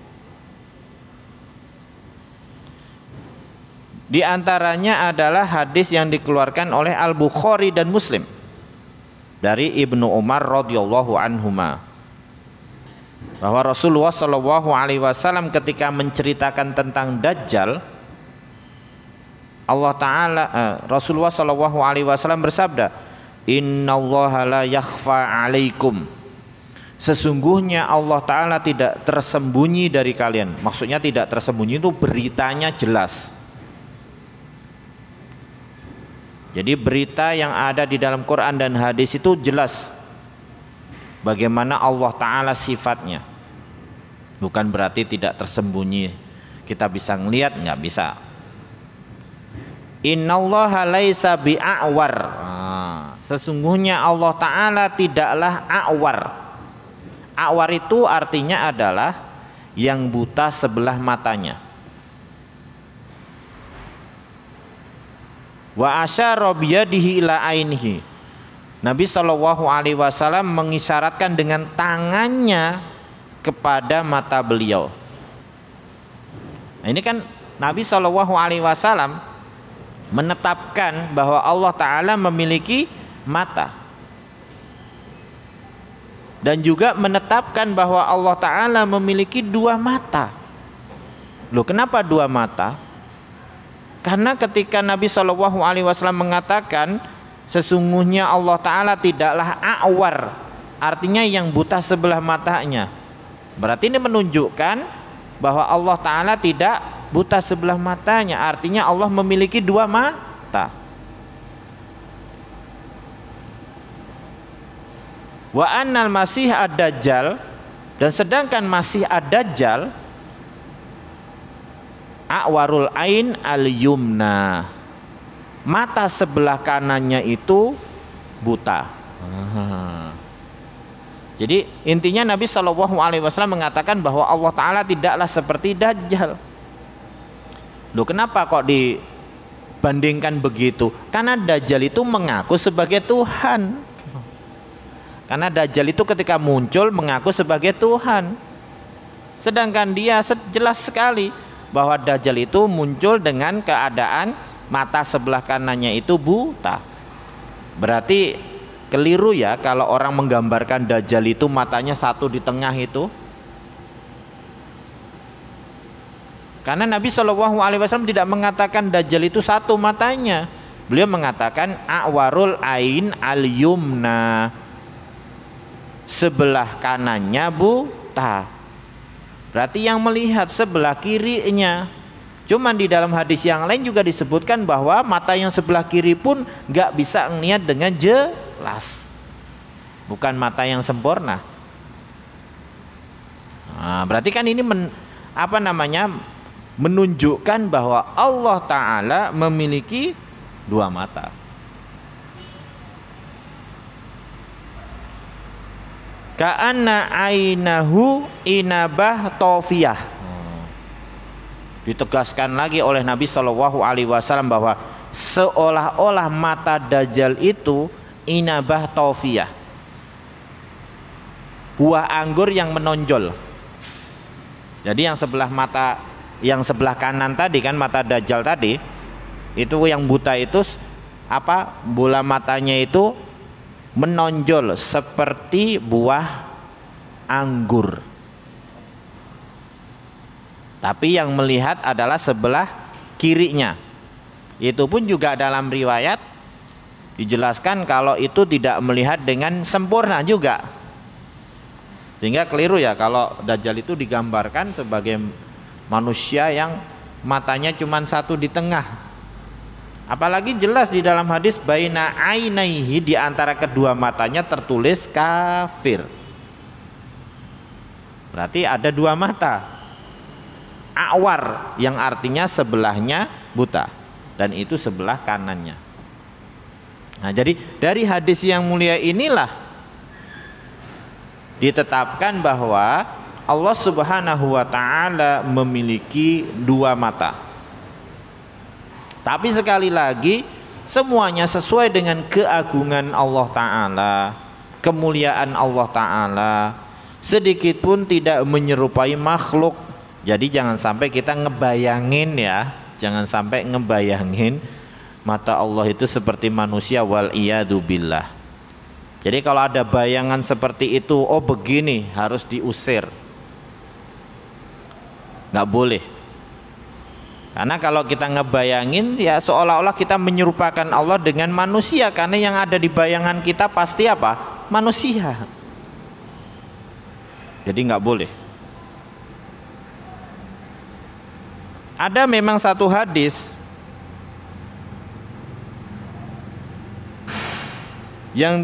Di antaranya adalah hadis yang dikeluarkan oleh Al-Bukhari dan Muslim dari Ibnu Umar radhiyallahu anhuma, bahwa Rasulullah Shallallahu alaihi wasallam ketika menceritakan tentang Dajjal, Rasulullah Shallallahu alaihi wasallam bersabda, Innallaha la yakhfa 'alaikum. Sesungguhnya Allah Ta'ala tidak tersembunyi dari kalian. Maksudnya tidak tersembunyi itu beritanya jelas. Jadi berita yang ada di dalam Quran dan hadis itu jelas bagaimana Allah Ta'ala sifatnya. Bukan berarti tidak tersembunyi, kita bisa ngelihat, nggak bisa. Innallaha laisa bi'awar. Sesungguhnya Allah Ta'ala tidaklah a'war. A'war itu artinya adalah yang buta sebelah matanya. Wa asyara biyadihi ila ainihi. Nabi SAW mengisyaratkan dengan tangannya kepada mata beliau. Nah, ini kan Nabi SAW menetapkan bahwa Allah Ta'ala memiliki mata, dan juga menetapkan bahwa Allah Ta'ala memiliki dua mata. Loh, kenapa dua mata? Karena ketika Nabi SAW mengatakan sesungguhnya Allah Ta'ala tidaklah a'war, artinya yang buta sebelah matanya, berarti ini menunjukkan bahwa Allah Ta'ala tidak buta sebelah matanya, artinya Allah memiliki dua mata. Wa annal masih ad-dajjal, dan sedangkan masih ad-dajjal a'warul ain al-yumna, mata sebelah kanannya itu buta. Jadi intinya Nabi SAW mengatakan bahwa Allah Ta'ala tidaklah seperti Dajjal. Loh, kenapa kok dibandingkan begitu? Karena Dajjal itu mengaku sebagai Tuhan. Karena Dajjal itu ketika muncul mengaku sebagai Tuhan. Sedangkan dia jelas sekali bahwa Dajjal itu muncul dengan keadaan mata sebelah kanannya itu buta. Berarti keliru ya kalau orang menggambarkan Dajjal itu matanya satu di tengah itu. Karena Nabi SAW tidak mengatakan Dajjal itu satu matanya. Beliau mengatakan a'warul ain al-yumna, sebelah kanannya buta. Berarti yang melihat sebelah kirinya. Cuman di dalam hadis yang lain juga disebutkan bahwa mata yang sebelah kiri pun gak bisa ngelihat dengan jelas. Bukan mata yang sempurna. Nah, berarti kan ini menunjukkan bahwa Allah Ta'ala memiliki dua mata. Ka'anna ainahu inabah tofiyah. Ditegaskan lagi oleh Nabi SAW bahwa seolah-olah mata Dajjal itu inabah tofiyah, buah anggur yang menonjol. Jadi yang sebelah mata, yang sebelah kanan tadi kan mata Dajjal tadi, itu yang buta itu bola matanya itu menonjol seperti buah anggur. Tapi yang melihat adalah sebelah kirinya. Itu pun juga dalam riwayat dijelaskan kalau itu tidak melihat dengan sempurna juga. Sehingga keliru ya kalau Dajjal itu digambarkan sebagai manusia yang matanya cuma satu di tengah. Apalagi jelas di dalam hadis baina ainaihi, di antara kedua matanya tertulis kafir. Berarti ada dua mata. A'war yang artinya sebelahnya buta, dan itu sebelah kanannya. Nah, jadi dari hadis yang mulia inilah ditetapkan bahwa Allah Subhanahu wa Ta'ala memiliki dua mata. Tapi sekali lagi semuanya sesuai dengan keagungan Allah Ta'ala, kemuliaan Allah Ta'ala, sedikit pun tidak menyerupai makhluk. Jadi jangan sampai kita ngebayangin ya, jangan sampai ngebayangin mata Allah itu seperti manusia, wal iyadu billah. Jadi kalau ada bayangan seperti itu, oh begini, harus diusir, nggak boleh. Karena kalau kita ngebayangin ya seolah-olah kita menyerupakan Allah dengan manusia, karena yang ada di bayangan kita pasti apa? Manusia. Jadi nggak boleh. Ada memang satu hadis yang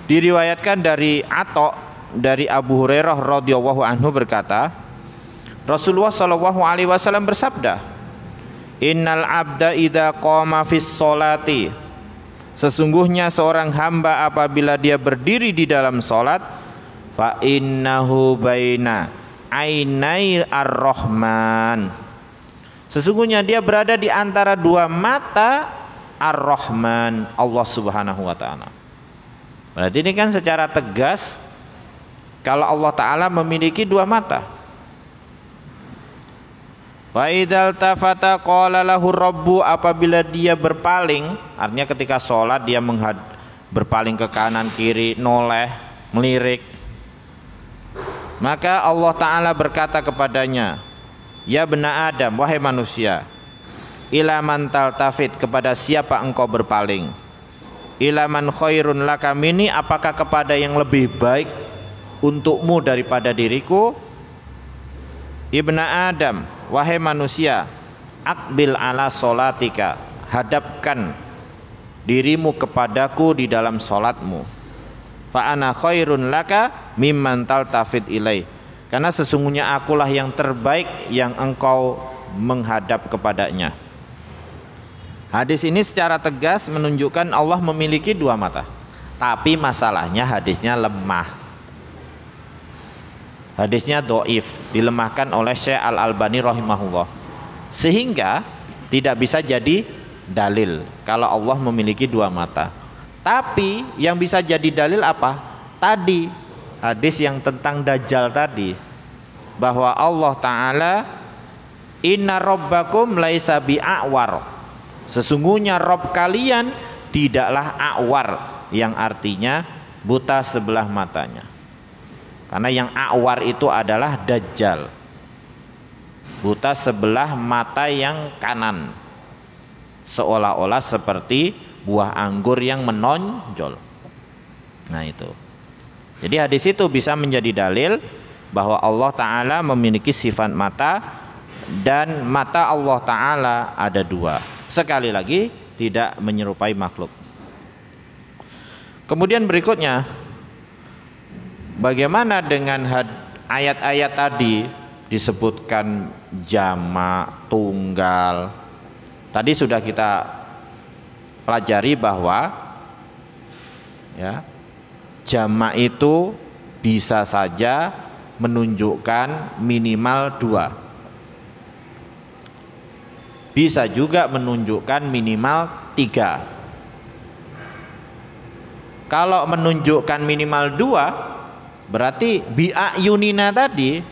diriwayatkan dari Atha dari Abu Hurairah radhiyallahu anhu berkata, Rasulullah shallallahu alaihi wasallam bersabda, Innal abda idza qama fis sholati, sesungguhnya seorang hamba apabila dia berdiri di dalam salat, fa innahu baina ainai ar-rahman, sesungguhnya dia berada di antara dua mata ar-rahman, Allah subhanahu wa ta'ala. Berarti ini kan secara tegas kalau Allah ta'ala memiliki dua mata. Wa idzal tafata qala lahu rabbu, apabila dia berpaling, artinya ketika sholat dia berpaling ke kanan kiri, noleh, melirik, maka Allah ta'ala berkata kepadanya, ya bena Adam, wahai manusia, ila man taltafit, kepada siapa engkau berpaling, ila man khairun laka minni, apakah kepada yang lebih baik untukmu daripada diriku, ibna Adam, wahai manusia, akbil ala solatika, hadapkan dirimu kepadaku di dalam solatmu, fa ana khairun laka mimman taltafit ilai, karena sesungguhnya akulah yang terbaik yang engkau menghadap kepadanya. Hadis ini secara tegas menunjukkan Allah memiliki dua mata. Tapi masalahnya hadisnya lemah. Hadisnya dhaif, dilemahkan oleh Syekh Al-Albani rahimahullah. Sehingga tidak bisa jadi dalil kalau Allah memiliki dua mata. Tapi yang bisa jadi dalil apa? Tadi hadis yang tentang Dajjal tadi, bahwa Allah Ta'ala inna rabbakum laisa bi'awar, sesungguhnya Rob kalian tidaklah a'war, yang artinya buta sebelah matanya. Karena yang a'war itu adalah Dajjal, buta sebelah mata yang kanan, seolah-olah seperti buah anggur yang menonjol. Nah itu. Jadi hadis itu bisa menjadi dalil bahwa Allah Ta'ala memiliki sifat mata, dan mata Allah Ta'ala ada dua. Sekali lagi tidak menyerupai makhluk. Kemudian berikutnya, bagaimana dengan ayat-ayat tadi disebutkan jamak, tunggal. Tadi sudah kita pelajari bahwa ya, jamak itu bisa saja menunjukkan minimal dua, bisa juga menunjukkan minimal tiga. Kalau menunjukkan minimal dua, berarti bi'ayunina tadi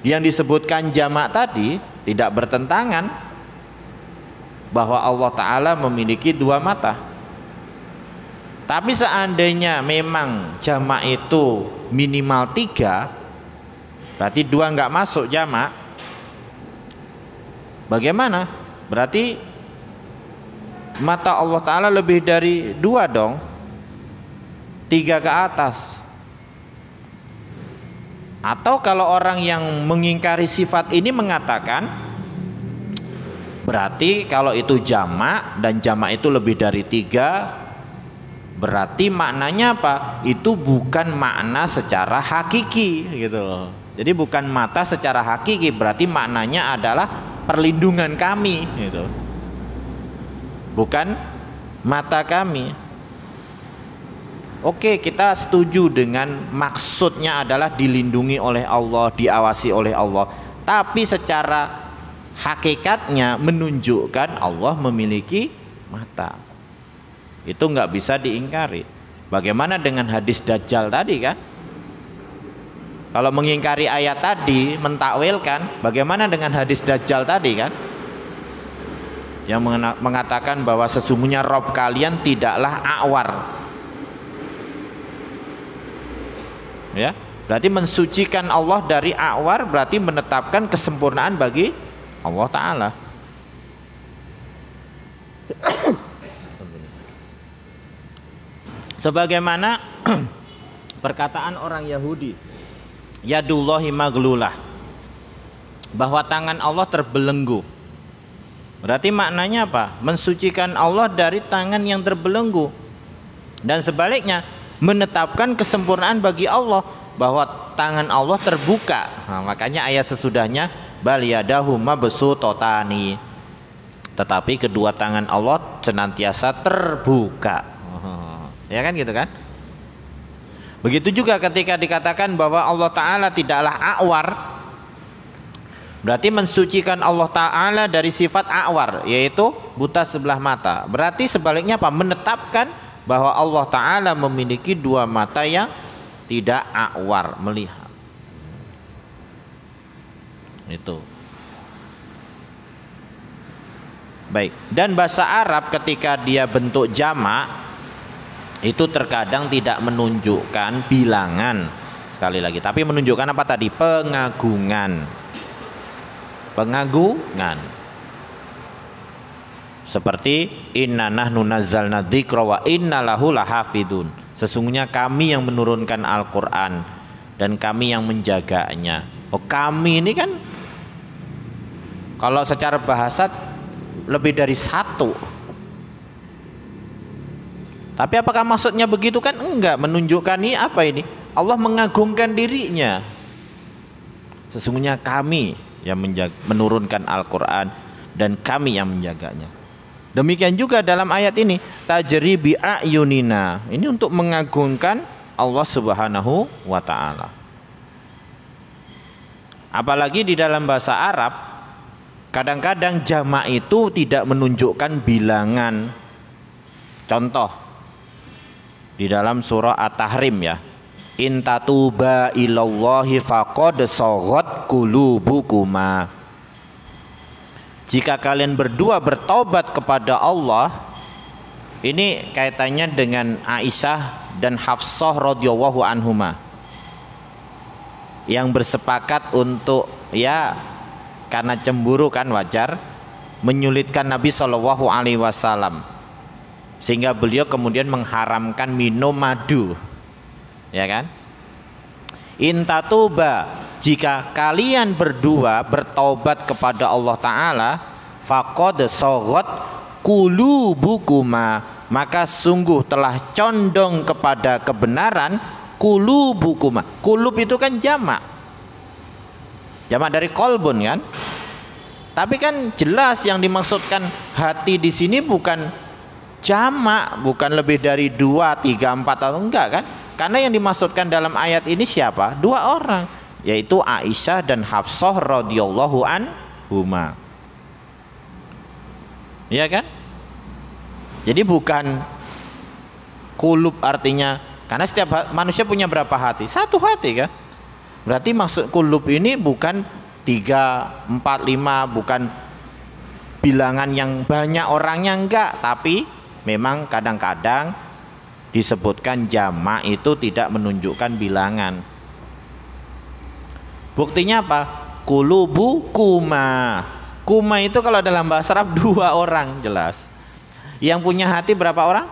yang disebutkan jamak tadi tidak bertentangan bahwa Allah Ta'ala memiliki dua mata. Tapi seandainya memang jamak itu minimal tiga, berarti dua nggak masuk jamak. Bagaimana? Berarti mata Allah Ta'ala lebih dari dua dong, tiga ke atas. Atau kalau orang yang mengingkari sifat ini mengatakan, berarti kalau itu jamak dan jamak itu lebih dari tiga, berarti maknanya apa? Itu bukan makna secara hakiki gitu loh. Jadi bukan mata secara hakiki, berarti maknanya adalah perlindungan kami gitu. Bukan mata kami. Oke, kita setuju dengan maksudnya adalah dilindungi oleh Allah, diawasi oleh Allah. Tapi secara hakikatnya menunjukkan Allah memiliki mata. Itu nggak bisa diingkari. Bagaimana dengan hadis Dajjal tadi kan? Kalau mengingkari ayat tadi, mentakwilkan, bagaimana dengan hadis Dajjal tadi kan? Yang mengatakan bahwa sesungguhnya Rob kalian tidaklah a'war. Ya, Berarti mensucikan Allah dari a'war berarti menetapkan kesempurnaan bagi Allah Ta'ala. Sebagaimana perkataan orang Yahudi, yadullahi maglulah, bahwa tangan Allah terbelenggu. Berarti maknanya apa? Mensucikan Allah dari tangan yang terbelenggu. Dan sebaliknya, menetapkan kesempurnaan bagi Allah, bahwa tangan Allah terbuka. Nah, makanya ayat sesudahnya bal yadahu mabsutotani, tetapi kedua tangan Allah senantiasa terbuka. Ya kan gitu kan? Begitu juga ketika dikatakan bahwa Allah Ta'ala tidaklah a'war, berarti mensucikan Allah Ta'ala dari sifat a'war, yaitu buta sebelah mata. Berarti sebaliknya apa? Menetapkan bahwa Allah Ta'ala memiliki dua mata yang tidak a'war, melihat. Itu. Baik. Dan bahasa Arab ketika dia bentuk jamak, itu terkadang tidak menunjukkan bilangan. Sekali lagi, tapi menunjukkan apa tadi? Pengagungan. Pengagungan. Seperti inna nahnu nazzalna dzikra wa inna lahu lahafidun. Sesungguhnya kami yang menurunkan Al-Qur'an dan kami yang menjaganya. Oh, kami ini kan kalau secara bahasa lebih dari satu. Tapi apakah maksudnya begitu kan? Enggak, menunjukkan ini apa ini? Allah mengagungkan dirinya. Sesungguhnya kami yang menurunkan Al-Qur'an dan kami yang menjaganya. Demikian juga dalam ayat ini, tajri bi a'yunina. Ini untuk mengagungkan Allah Subhanahu wa taala. Apalagi di dalam bahasa Arab, kadang-kadang jamak itu tidak menunjukkan bilangan. Contoh di dalam surah At-Tahrim ya, in tatuba ilallahi faqad saghat qulubukuma. Jika kalian berdua bertobat kepada Allah, ini kaitannya dengan Aisyah dan Hafsah radhiyallahu anhuma yang bersepakat untuk ya karena cemburu kan wajar menyulitkan Nabi Shallallahu Alaihi Wasallam sehingga beliau kemudian mengharamkan minum madu, ya kan? Intatuba, jika kalian berdua bertaubat kepada Allah Ta'ala, faqad saghat qulubukuma, maka sungguh telah condong kepada kebenaran qulubukuma. Qulub itu kan jamak dari qalbun kan? Tapi kan jelas yang dimaksudkan hati di sini bukan jamak, bukan lebih dari 2, 3, 4 atau enggak kan? Karena yang dimaksudkan dalam ayat ini siapa? Dua orang, yaitu Aisyah dan Hafsah radhiyallahu anhuma. Iya kan? Jadi bukan kulub artinya, karena setiap manusia punya berapa hati? Satu hati kan? Berarti maksud kulub ini bukan 3, 4, 5, bukan bilangan yang banyak orangnya, enggak, tapi memang kadang-kadang disebutkan jamak itu tidak menunjukkan bilangan. Buktinya apa? Kulubu kuma. Kuma itu kalau dalam bahasa Arab 2 orang jelas. Yang punya hati berapa orang?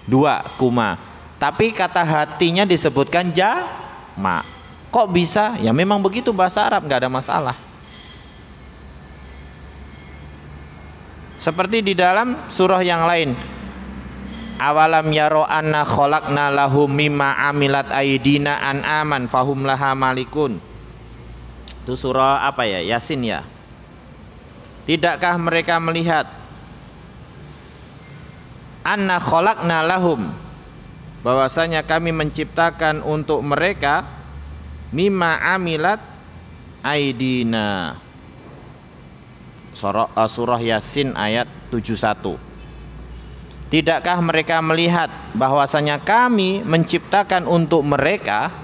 2, kuma. Tapi kata hatinya disebutkan jamak. Kok bisa? Ya memang begitu bahasa Arab, nggak ada masalah. Seperti di dalam surah yang lain, awalam yaro anna khalaqna lahum mimma amilat aidina an'aman fahum laha malikun. Itu surah apa ya? Yasin ya. Tidakkah mereka melihat anna khalaqna lahum, bahwasanya kami menciptakan untuk mereka mimma amilat aidina. Surah Yasin ayat 71. Tidakkah mereka melihat bahwasanya kami menciptakan untuk mereka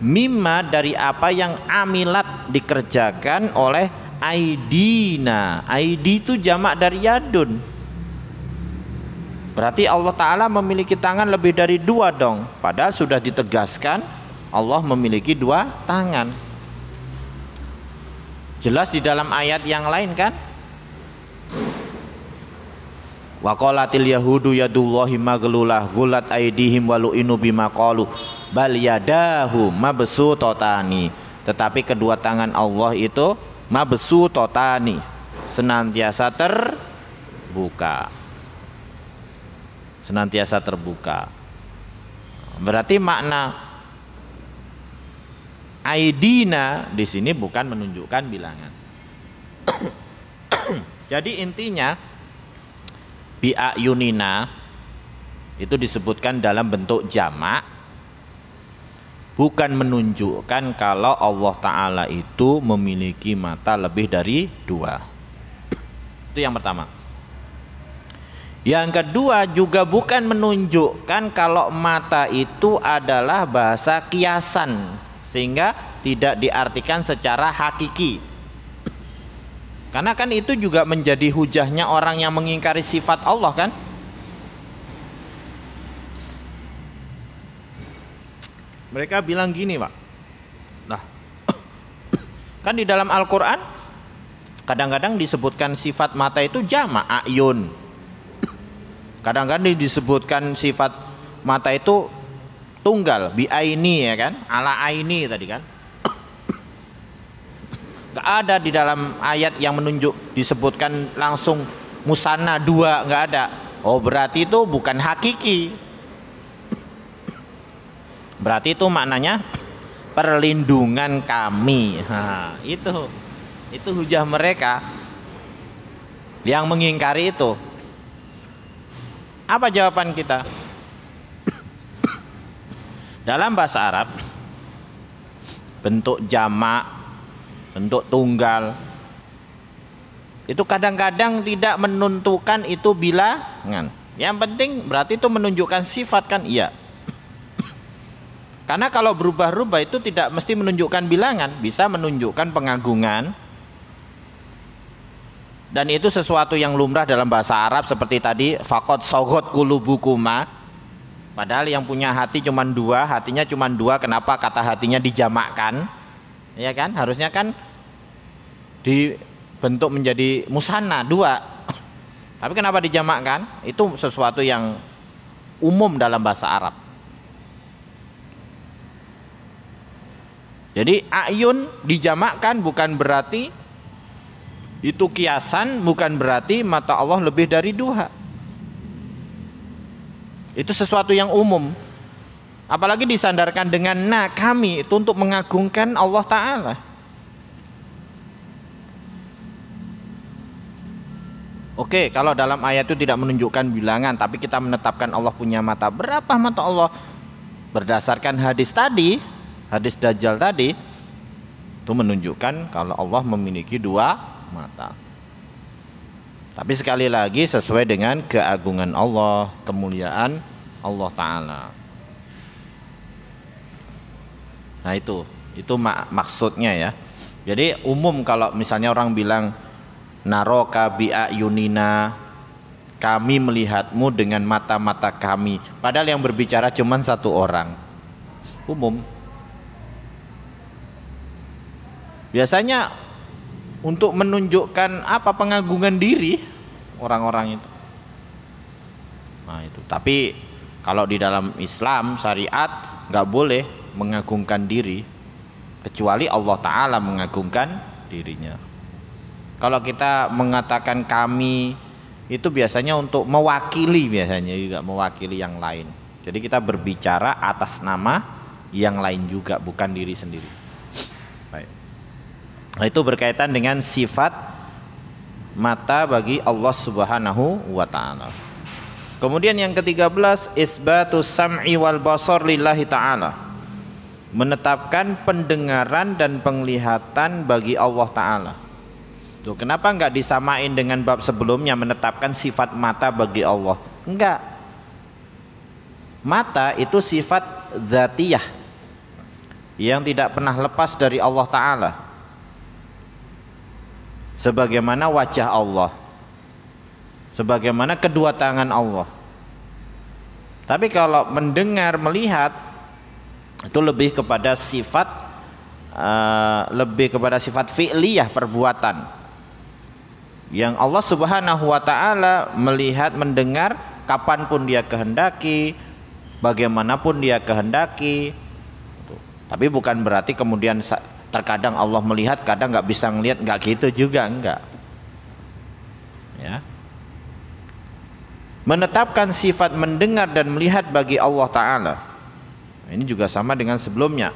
mimma, dari apa yang amilat dikerjakan oleh aidina. Aidi itu jamak dari yadun. Berarti Allah Ta'ala memiliki tangan lebih dari 2 dong. Padahal sudah ditegaskan Allah memiliki dua tangan. Jelas di dalam ayat yang lain kan? Wa qalatil yahudu yadullahi maglulah ghulat aydihim walu'inu bima qalu bal yadahu mabsutatani. Tetapi kedua tangan Allah itu mabsutotani, senantiasa terbuka. Senantiasa terbuka. Berarti makna aidina di sini bukan menunjukkan bilangan. Jadi intinya bi'ayunina itu disebutkan dalam bentuk jamak, bukan menunjukkan kalau Allah Ta'ala itu memiliki mata lebih dari dua. Itu yang pertama. Yang kedua juga bukan menunjukkan kalau mata itu adalah bahasa kiasan, sehingga tidak diartikan secara hakiki. Karena kan itu juga menjadi hujahnya orang yang mengingkari sifat Allah kan. Mereka bilang gini Pak, nah kan di dalam Al-Quran kadang-kadang disebutkan sifat mata itu jamak ayun, kadang-kadang disebutkan sifat mata itu tunggal bi'aini ya kan, ala aini tadi kan. Gak ada di dalam ayat yang menunjuk disebutkan langsung musanna dua, gak ada. Oh berarti itu bukan hakiki. Berarti itu maknanya perlindungan kami. Nah, itu hujah mereka yang mengingkari itu. Apa jawaban kita? Dalam bahasa Arab bentuk jamak, bentuk tunggal itu kadang-kadang tidak menentukan itu bilangan. Yang penting berarti itu menunjukkan sifat kan? Iya. Karena kalau berubah-ubah itu tidak mesti menunjukkan bilangan, bisa menunjukkan pengagungan. Dan itu sesuatu yang lumrah dalam bahasa Arab seperti tadi faqad sagot qulubukuma. Padahal yang punya hati cuma dua, hatinya cuma dua, kenapa kata hatinya dijamakkan? Ya kan? Harusnya kan dibentuk menjadi musanna dua. Tapi kenapa dijamakkan? Itu sesuatu yang umum dalam bahasa Arab. Jadi ayun dijamakkan bukan berarti itu kiasan, bukan berarti mata Allah lebih dari dua. Itu sesuatu yang umum. Apalagi disandarkan dengan kami itu untuk mengagungkan Allah Ta'ala. Oke, kalau dalam ayat itu tidak menunjukkan bilangan, tapi kita menetapkan Allah punya mata. Berapa mata Allah? Berdasarkan hadis tadi, hadis Dajjal tadi, itu menunjukkan kalau Allah memiliki dua mata. Tapi sekali lagi sesuai dengan keagungan Allah, kemuliaan Allah Ta'ala. Nah itu maksudnya ya. Jadi umum kalau misalnya orang bilang naroka bi'ayunina, kami melihatmu dengan mata-mata kami, padahal yang berbicara cuma satu orang, umum. Biasanya untuk menunjukkan apa, pengagungan diri orang-orang itu. Nah itu. Tapi kalau di dalam Islam syariat nggak boleh mengagungkan diri kecuali Allah Ta'ala mengagungkan dirinya. Kalau kita mengatakan kami itu biasanya untuk mewakili, biasanya juga mewakili yang lain. Jadi kita berbicara atas nama yang lain juga, bukan diri sendiri. Baik. Nah, itu berkaitan dengan sifat mata bagi Allah Subhanahu wa Ta'ala. Kemudian yang ke-13, isbatus sam'i wal basar lillahi ta'ala, menetapkan pendengaran dan penglihatan bagi Allah Ta'ala. Tuh, kenapa enggak disamain dengan bab sebelumnya menetapkan sifat mata bagi Allah? Enggak. Mata itu sifat dzatiyah yang tidak pernah lepas dari Allah Ta'ala, sebagaimana wajah Allah, sebagaimana kedua tangan Allah. Tapi kalau mendengar, melihat, Itu lebih kepada sifat fi'liyah, perbuatan yang Allah Subhanahu wa taala melihat, mendengar kapanpun dia kehendaki, bagaimanapun dia kehendaki. Tapi bukan berarti kemudian terkadang Allah melihat, kadang nggak bisa ngelihat, nggak gitu juga, enggak. Ya. Menetapkan sifat mendengar dan melihat bagi Allah Ta'ala, ini juga sama dengan sebelumnya,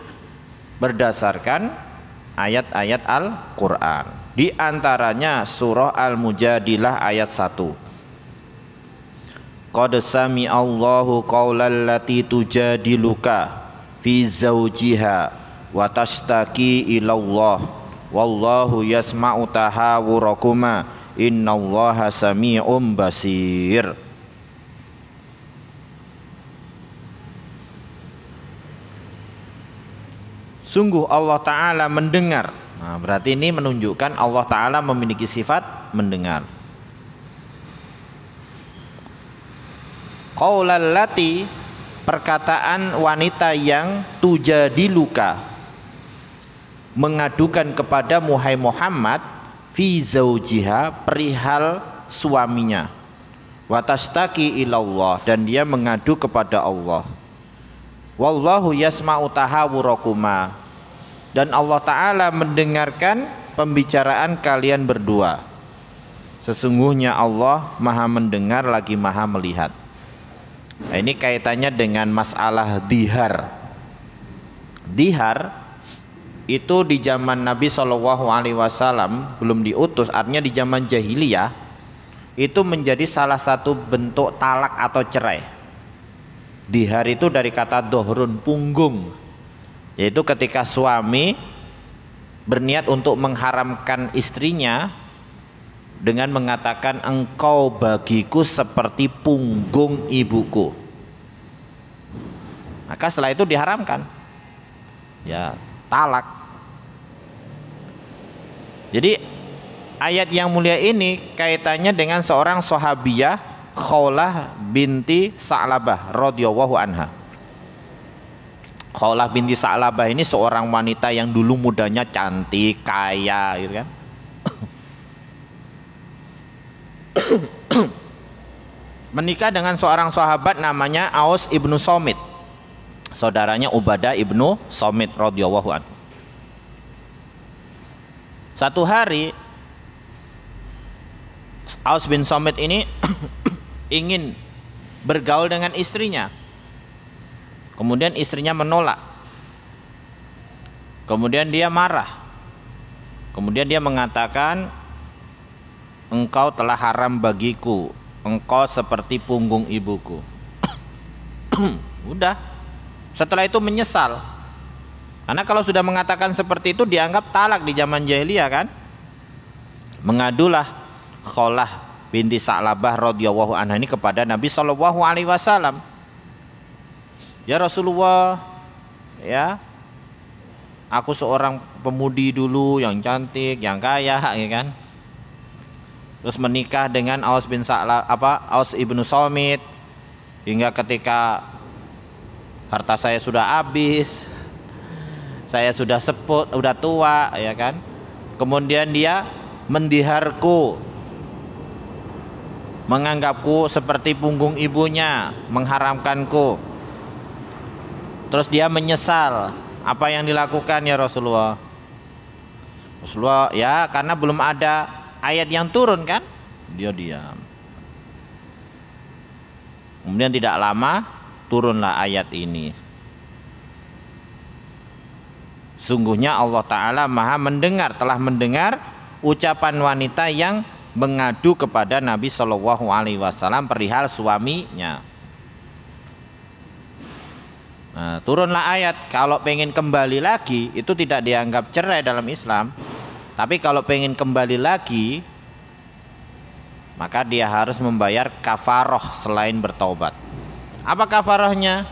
berdasarkan ayat-ayat Al-Quran. Di antaranya surah Al-Mujadilah ayat 1. Qad sami'allahu qaulal lati tujadiluka fi zawjiha wa tashtaki ilallah wallahu yasma'u tahawurakuma innallaha sami'un basir. Sungguh Allah Ta'ala mendengar. Nah, berarti ini menunjukkan Allah Ta'ala memiliki sifat mendengar. Qaulal lati, perkataan wanita yang tujadiluka, mengadukan kepada Muhammad fi zaujiha, perihal suaminya, wa tashtaki ilallah, dan dia mengadu kepada Allah. Wallahu yasma'u tahawurakuma, dan Allah Ta'ala mendengarkan pembicaraan kalian berdua. Sesungguhnya Allah maha mendengar lagi maha melihat. Nah, ini kaitannya dengan masalah dihar. Dihar itu di zaman Nabi SAW belum diutus, artinya di zaman jahiliyah, itu menjadi salah satu bentuk talak atau cerai. Dihar itu dari kata dohrun, punggung, yaitu ketika suami berniat untuk mengharamkan istrinya dengan mengatakan engkau bagiku seperti punggung ibuku, maka setelah itu diharamkan, ya talak. Jadi ayat yang mulia ini kaitannya dengan seorang sahabiyah Khawlah binti Sa'labah radhiyallahu anha. Khawlah binti Sa'labah ini seorang wanita yang dulu mudanya cantik, kaya, gitu kan. Menikah dengan seorang sahabat namanya Aus ibnu Somit, saudaranya Ubadah ibnu Somit radhiyallahu anhu. Satu hari Aus bin Somit ini ingin bergaul dengan istrinya. Kemudian istrinya menolak. Kemudian dia marah. Kemudian dia mengatakan, engkau telah haram bagiku, engkau seperti punggung ibuku. Udah. Setelah itu menyesal. Karena kalau sudah mengatakan seperti itu dianggap talak di zaman jahiliyah kan. Mengadulah Khawlah binti Sa'labah radhiyallahu anha ini kepada Nabi SAW. Ya Rasulullah, ya, aku seorang pemudi dulu yang cantik, yang kaya, ya kan. Terus menikah dengan Aus bin Aus ibnu Somit, hingga ketika harta saya sudah habis, saya sudah seput, sudah tua, ya kan. Kemudian dia mendiharku, menganggapku seperti punggung ibunya, mengharamkanku. Terus dia menyesal. Apa yang dilakukan ya Rasulullah? Rasulullah, ya karena belum ada ayat yang turun kan, dia diam. Kemudian tidak lama turunlah ayat ini. Sungguhnya Allah Ta'ala maha mendengar, telah mendengar ucapan wanita yang mengadu kepada Nabi SAW perihal suaminya. Nah, turunlah ayat, kalau pengen kembali lagi itu tidak dianggap cerai dalam Islam. Tapi kalau pengen kembali lagi, maka dia harus membayar kafaroh selain bertaubat. Apa kafarohnya?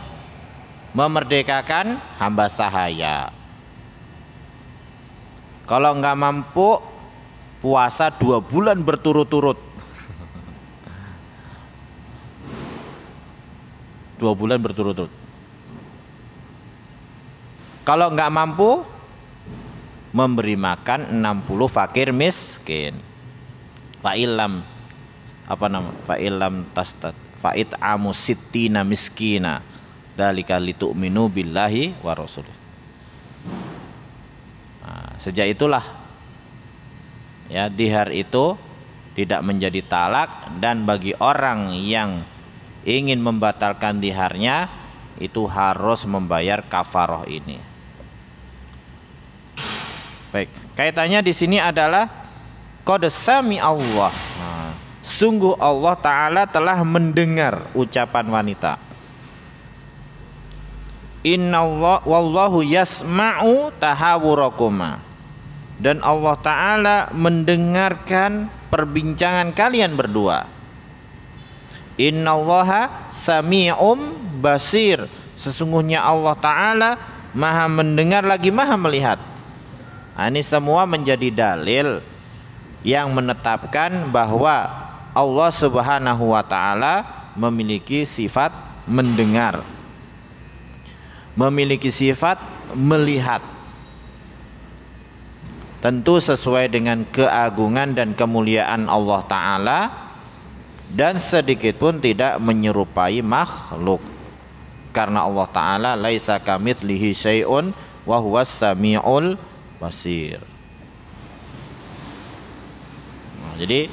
Memerdekakan hamba sahaya. Kalau nggak mampu, puasa 2 bulan berturut-turut. 2 bulan berturut-turut. Kalau nggak mampu, memberi makan 60 fakir miskin. Fa'ilam fa'it'amu sittina miskina dzalika litu'minu billahi wa rasulih. Nah, sejak itulah ya dihar itu tidak menjadi talak, dan bagi orang yang ingin membatalkan diharnya itu harus membayar kafaroh ini. Baik, kaitannya di sini adalah qad sami Allah. Nah, sungguh Allah Ta'ala telah mendengar ucapan wanita. Inna Allah wallahu yasma'u tahawurakuma. Dan Allah Ta'ala mendengarkan perbincangan kalian berdua. Innallaha sami'um basir. Sesungguhnya Allah Ta'ala maha mendengar lagi maha melihat. Nah, ini semua menjadi dalil yang menetapkan bahwa Allah Subhanahu wa Ta'ala memiliki sifat mendengar, memiliki sifat melihat. Tentu sesuai dengan keagungan dan kemuliaan Allah Ta'ala, dan sedikit pun tidak menyerupai makhluk, karena Allah Ta'ala laisa kamitslihi syai'un wa huwas sami'ul basir. Nah, jadi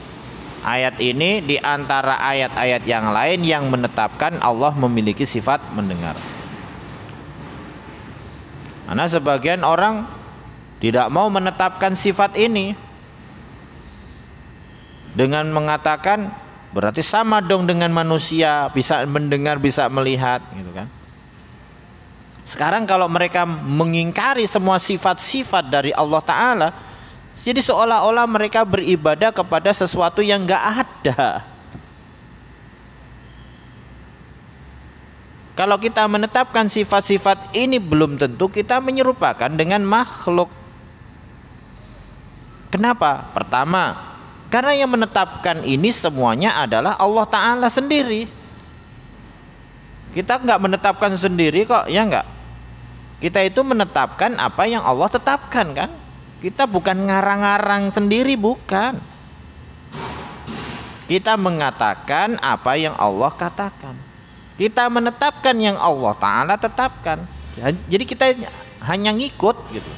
ayat ini di antara ayat-ayat yang lain yang menetapkan Allah memiliki sifat mendengar. Karena sebagian orang tidak mau menetapkan sifat ini dengan mengatakan berarti sama dong dengan manusia, bisa mendengar, bisa melihat, gitu kan. Sekarang kalau mereka mengingkari semua sifat-sifat dari Allah Ta'ala, jadi seolah-olah mereka beribadah kepada sesuatu yang nggak ada. Kalau kita menetapkan sifat-sifat ini, belum tentu kita menyerupakan dengan makhluk. Kenapa? Pertama, karena yang menetapkan ini semuanya adalah Allah Ta'ala sendiri. Kita nggak menetapkan sendiri kok, ya nggak? Kita itu menetapkan apa yang Allah tetapkan, kan? Kita bukan ngarang-ngarang sendiri, bukan. Kita mengatakan apa yang Allah katakan. Kita menetapkan yang Allah Ta'ala tetapkan. Jadi kita hanya ngikut gitu.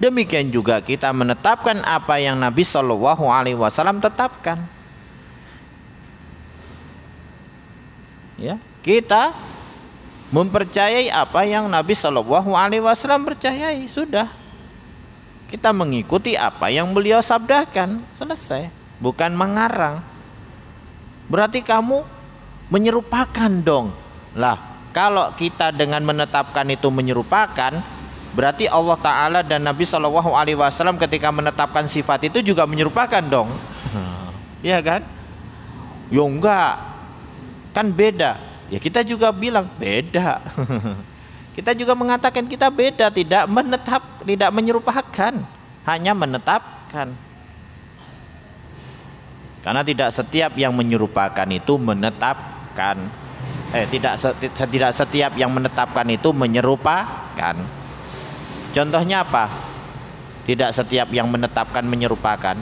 Demikian juga kita menetapkan apa yang Nabi Shallallahu Alaihi Wasallam tetapkan. Ya, kita mempercayai apa yang Nabi Shallallahu Alaihi Wasallam percayai, sudah. Kita mengikuti apa yang beliau sabdakan, selesai. Bukan mengarang. Berarti kamu menyerupakan dong. Lah, kalau kita dengan menetapkan itu menyerupakan, berarti Allah Ta'ala dan Nabi Shallallahu Alaihi Wasallam ketika menetapkan sifat itu juga menyerupakan dong. Iya kan? Ya enggak, kan beda. Ya kita juga bilang beda. Kita juga mengatakan kita beda, tidak menyerupakan, hanya menetapkan. Karena tidak setiap yang menyerupakan itu menetapkan. Tidak setiap yang menetapkan itu menyerupakan. Contohnya apa? Tidak setiap yang menetapkan menyerupakan.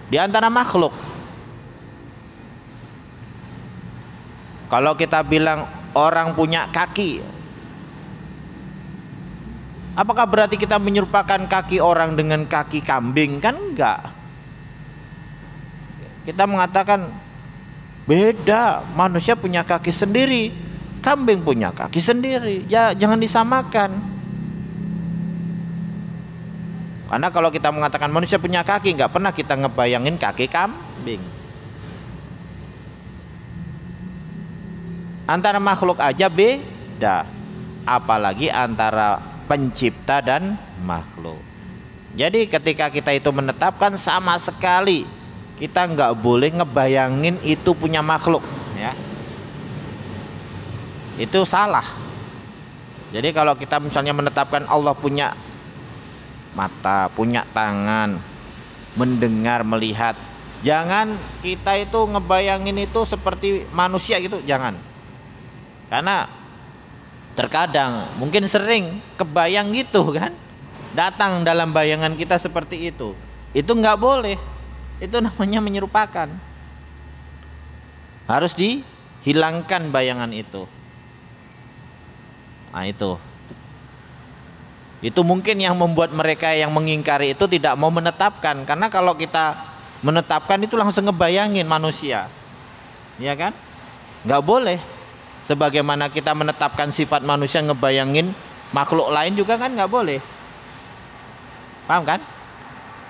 Di antara makhluk, kalau kita bilang orang punya kaki, apakah berarti kita menyerupakan kaki orang dengan kaki kambing? Kan enggak. Kita mengatakan beda, manusia punya kaki sendiri, kambing punya kaki sendiri. Ya jangan disamakan. Karena kalau kita mengatakan manusia punya kaki, nggak pernah kita ngebayangin kaki kambing. Antara makhluk aja beda, apalagi antara pencipta dan makhluk. Jadi ketika kita itu menetapkan, sama sekali kita nggak boleh ngebayangin itu punya makhluk, ya. Itu salah. Jadi kalau kita misalnya menetapkan Allah punya mata, punya tangan, mendengar, melihat, jangan kita itu ngebayangin itu seperti manusia gitu, jangan. Karena Terkadang mungkin sering kebayang gitu kan, datang dalam bayangan kita seperti itu nggak boleh, itu namanya menyerupakan, harus dihilangkan bayangan itu. Nah itu mungkin yang membuat mereka yang mengingkari itu tidak mau menetapkan, karena kalau kita menetapkan itu langsung ngebayangin manusia, ya kan? Nggak boleh. Sebagaimana kita menetapkan sifat manusia ngebayangin makhluk lain juga kan nggak boleh. Paham kan?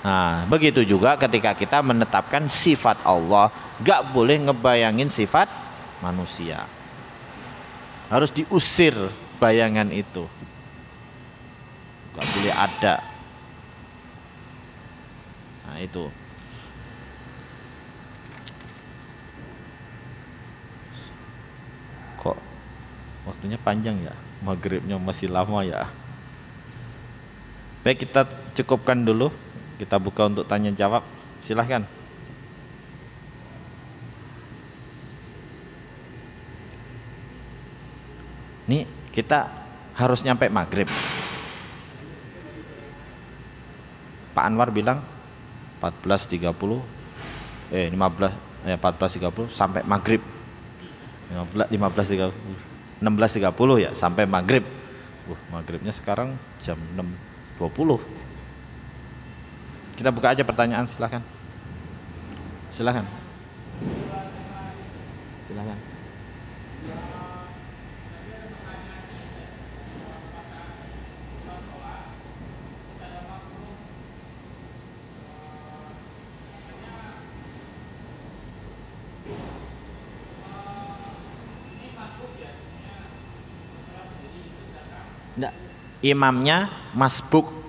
Nah, begitu juga ketika kita menetapkan sifat Allah, nggak boleh ngebayangin sifat manusia. Harus diusir bayangan itu. Nggak boleh ada. Nah, itu. Kok waktunya panjang ya, maghribnya masih lama ya. Baik, kita cukupkan dulu, kita buka untuk tanya jawab, silahkan. Nih kita harus nyampe maghrib. Pak Anwar bilang 14.30 14.30 sampai maghrib. 15.30 16.30 ya sampai maghrib. Maghribnya sekarang jam 6.20. Kita buka aja pertanyaan, silahkan. Silahkan. Silahkan. Enggak, imamnya masbuk.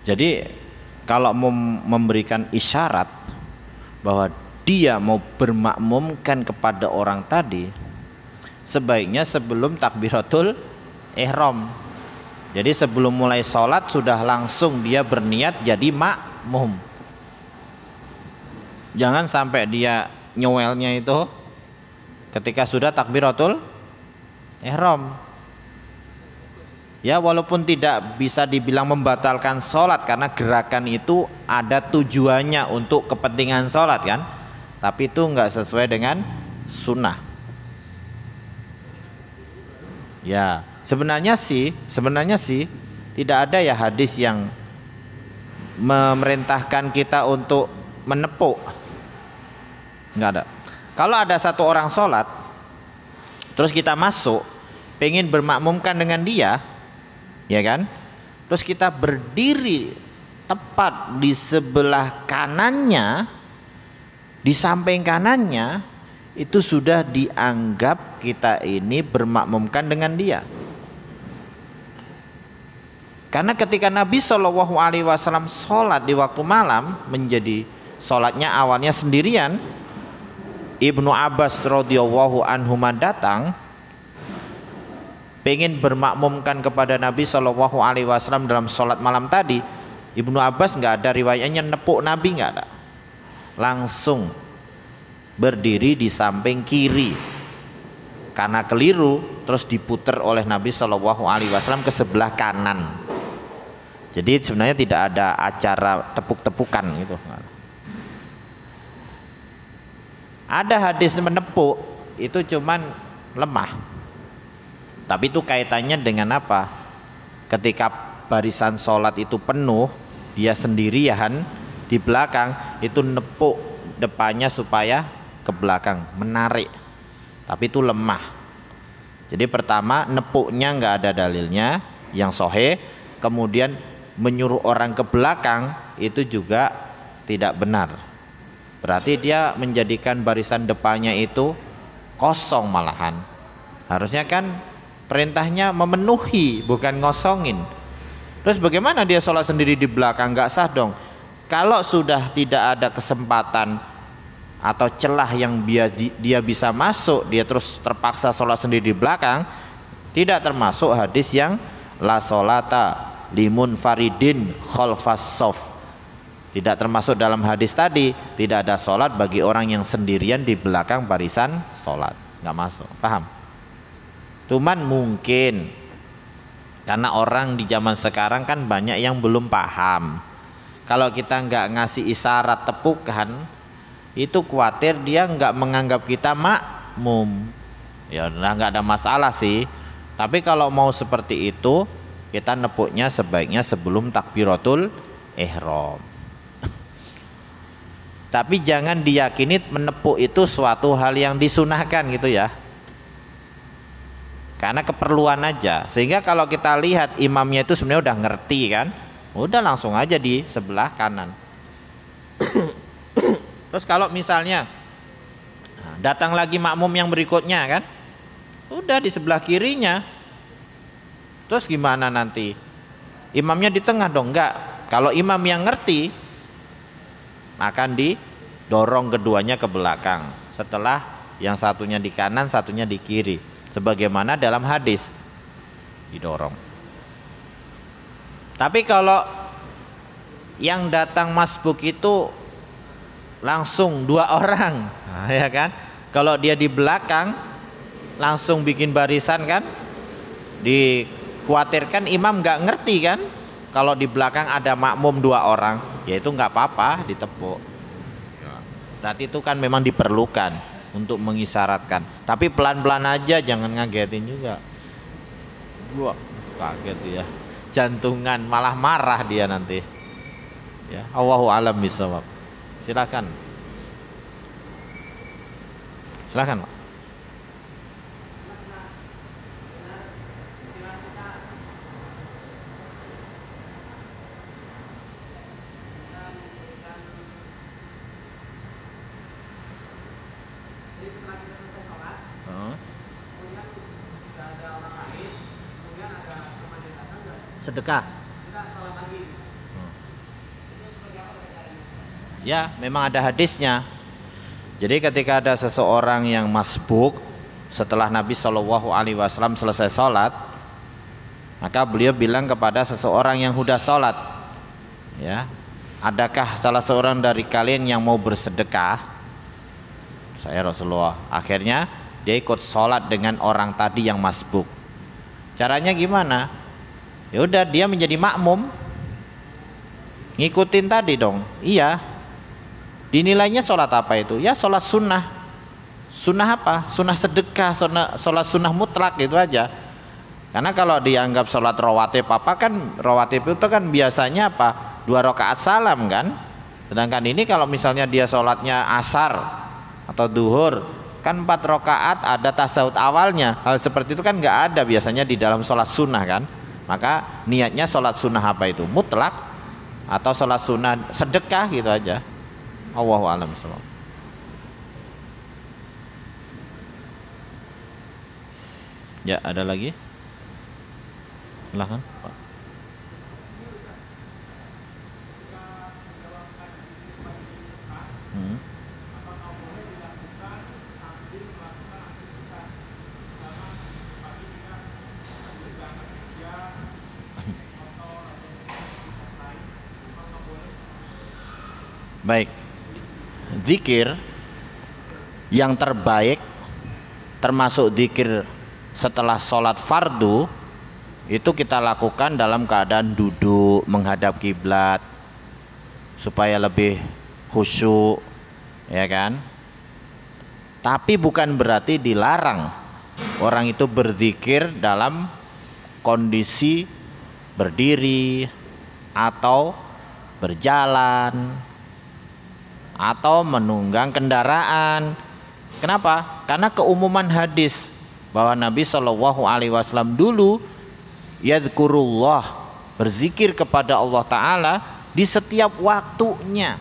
Jadi kalau mau memberikan isyarat bahwa dia mau bermakmumkan kepada orang tadi, sebaiknya sebelum takbiratul ihram. Jadi sebelum mulai sholat sudah langsung dia berniat jadi makmum. Jangan sampai dia nyowelnya itu ketika sudah takbiratul ihram. Ya, walaupun tidak bisa dibilang membatalkan sholat karena gerakan itu ada tujuannya untuk kepentingan sholat kan, tapi itu nggak sesuai dengan sunnah. Ya, sebenarnya sih tidak ada ya hadis yang memerintahkan kita untuk menepuk, nggak ada. Kalau ada satu orang sholat, terus kita masuk, pengen bermakmumkan dengan dia, ya kan? Terus kita berdiri tepat di sebelah kanannya, di samping kanannya, itu sudah dianggap kita ini bermakmumkan dengan dia. Karena ketika Nabi SAW sholat di waktu malam, menjadi sholatnya awalnya sendirian, Ibnu Abbas radhiyallahu anhuma datang pengen bermakmumkan kepada Nabi SAW dalam sholat malam tadi. Ibnu Abbas nggak ada riwayatnya nepuk Nabi, nggak ada, langsung berdiri di samping kiri karena keliru, terus diputer oleh Nabi SAW ke sebelah kanan. Jadi sebenarnya tidak ada acara tepuk-tepukan gitu. Ada hadis menepuk, itu cuman lemah. Tapi itu kaitannya dengan apa? Ketika barisan sholat itu penuh, dia sendirian di belakang, itu nepuk depannya supaya ke belakang, menarik. Tapi itu lemah. Jadi pertama nepuknya nggak ada dalilnya yang sahih, kemudian menyuruh orang ke belakang itu juga tidak benar. Berarti dia menjadikan barisan depannya itu kosong malahan. Harusnya kan Perintahnya memenuhi, bukan ngosongin. Terus bagaimana dia sholat sendiri di belakang? Nggak sah dong. Kalau sudah tidak ada kesempatan atau celah yang dia bisa masuk, dia terus terpaksa sholat sendiri di belakang, tidak termasuk hadis yang la sholata limun faridin khalfas sof. Tidak termasuk dalam hadis tadi, tidak ada sholat bagi orang yang sendirian di belakang barisan sholat. Nggak masuk, paham? Cuman mungkin karena orang di zaman sekarang kan banyak yang belum paham. Kalau kita nggak ngasih isyarat tepukan, itu khawatir dia nggak menganggap kita makmum. Ya nggak ada masalah sih. Tapi kalau mau seperti itu, kita nepuknya sebaiknya sebelum takbiratul ihram. Tapi jangan diyakini menepuk itu suatu hal yang disunahkan gitu ya. Karena keperluan aja. Sehingga kalau kita lihat imamnya itu sebenarnya udah ngerti kan, udah langsung aja di sebelah kanan. Terus kalau misalnya datang lagi makmum yang berikutnya kan, udah di sebelah kirinya. Terus gimana nanti? Imamnya di tengah dong? Enggak. Kalau imam yang ngerti, akan didorong keduanya ke belakang. Setelah yang satunya di kanan, satunya di kiri. Sebagaimana dalam hadis didorong. Tapi kalau yang datang masbuk itu langsung 2 orang, nah, ya kan? Kalau dia di belakang langsung bikin barisan kan? Dikhawatirkan imam nggak ngerti kan? Kalau di belakang ada makmum 2 orang, ya itu nggak apa-apa ditepuk. Berarti itu kan memang diperlukan untuk mengisyaratkan. Tapi pelan-pelan aja, jangan ngagetin juga. Gua kaget ya. Jantungan malah marah dia nanti. Ya, Allahu a'lam bishawab. Silakan. Silakan, Pak. Sedekah. Ya, memang ada hadisnya. Jadi ketika ada seseorang yang masbuk setelah Nabi SAW selesai sholat, maka beliau bilang kepada seseorang yang sudah sholat, ya, adakah salah seorang dari kalian yang mau bersedekah? Saya Rasulullah. Akhirnya dia ikut sholat dengan orang tadi yang masbuk. Caranya gimana? Ya udah, dia menjadi makmum, ngikutin tadi dong. Iya. Dinilainya sholat apa itu? Ya sholat sunnah. Sunnah apa? Sunnah sedekah, sholat sunnah mutlak gitu aja. Karena kalau dianggap sholat rawatib apa kan, rawatib itu kan biasanya apa? 2 rakaat salam kan. Sedangkan ini kalau misalnya dia sholatnya asar atau duhur, kan 4 rakaat ada tasawuf awalnya. Hal seperti itu kan nggak ada biasanya di dalam sholat sunnah kan. Maka niatnya sholat sunnah apa itu? Mutlak atau sholat sunnah sedekah gitu aja. Allahu a'lam bishawab. Ya, ada lagi? Silakan, Pak. Baik. Zikir yang terbaik termasuk zikir setelah sholat fardu itu kita lakukan dalam keadaan duduk menghadap kiblat supaya lebih khusyuk, ya kan? Tapi bukan berarti dilarang orang itu berzikir dalam kondisi berdiri atau berjalan atau menunggang kendaraan. Kenapa? Karena keumuman hadis bahwa Nabi SAW dulu yadhkurullah, berzikir kepada Allah Ta'ala di setiap waktunya.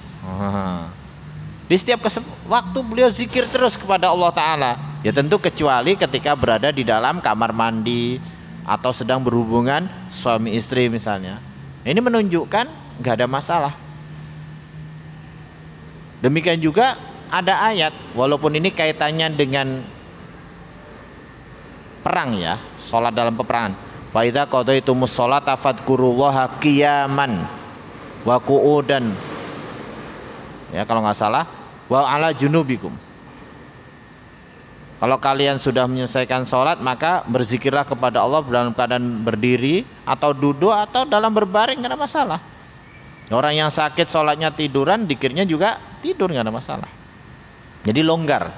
Di setiap waktu beliau zikir terus kepada Allah Ta'ala. Ya tentu kecuali ketika berada di dalam kamar mandi atau sedang berhubungan suami istri misalnya. Ini menunjukkan nggak ada masalah. Demikian juga ada ayat, walaupun ini kaitannya dengan perang ya, sholat dalam peperangan. Fa idza qadaitumus sholata fadhkurullaha qiyaman wa qu'udan. Ya kalau nggak salah, wa ala junubikum. Kalau kalian sudah menyelesaikan sholat, maka berzikirlah kepada Allah dalam keadaan berdiri atau duduk atau dalam berbaring, nggak ada masalah. Orang yang sakit sholatnya tiduran, zikirnya juga tidur, nggak ada masalah. Jadi longgar.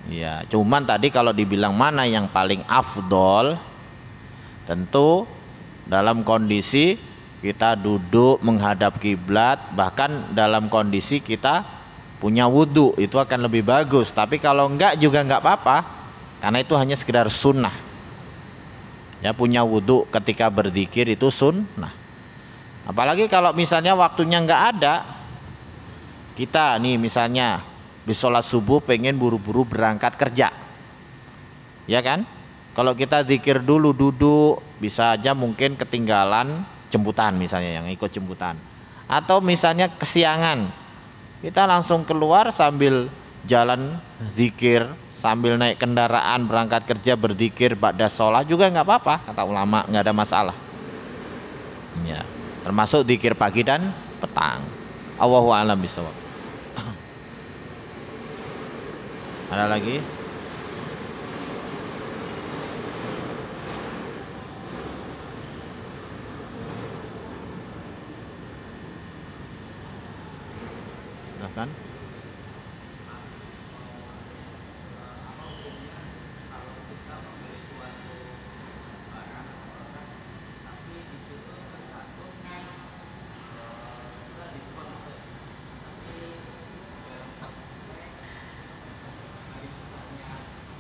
Ya, cuman tadi kalau dibilang mana yang paling afdol, tentu dalam kondisi kita duduk menghadap kiblat, bahkan dalam kondisi kita punya wudhu, itu akan lebih bagus. Tapi kalau enggak juga enggak apa-apa, karena itu hanya sekedar sunnah. Ya, punya wudhu ketika berzikir itu sunnah. Apalagi kalau misalnya waktunya enggak ada, kita nih misalnya habis sholat subuh pengen buru-buru berangkat kerja, ya kan? Kalau kita zikir dulu duduk, bisa aja mungkin ketinggalan jemputan misalnya, yang ikut jemputan, atau misalnya kesiangan, kita langsung keluar sambil jalan zikir, sambil naik kendaraan berangkat kerja berzikir ba'da sholat juga nggak apa-apa, kata ulama, nggak ada masalah. Ya, termasuk zikir pagi dan petang. Allahu a'lam bishawab. Ada lagi? Silahkan.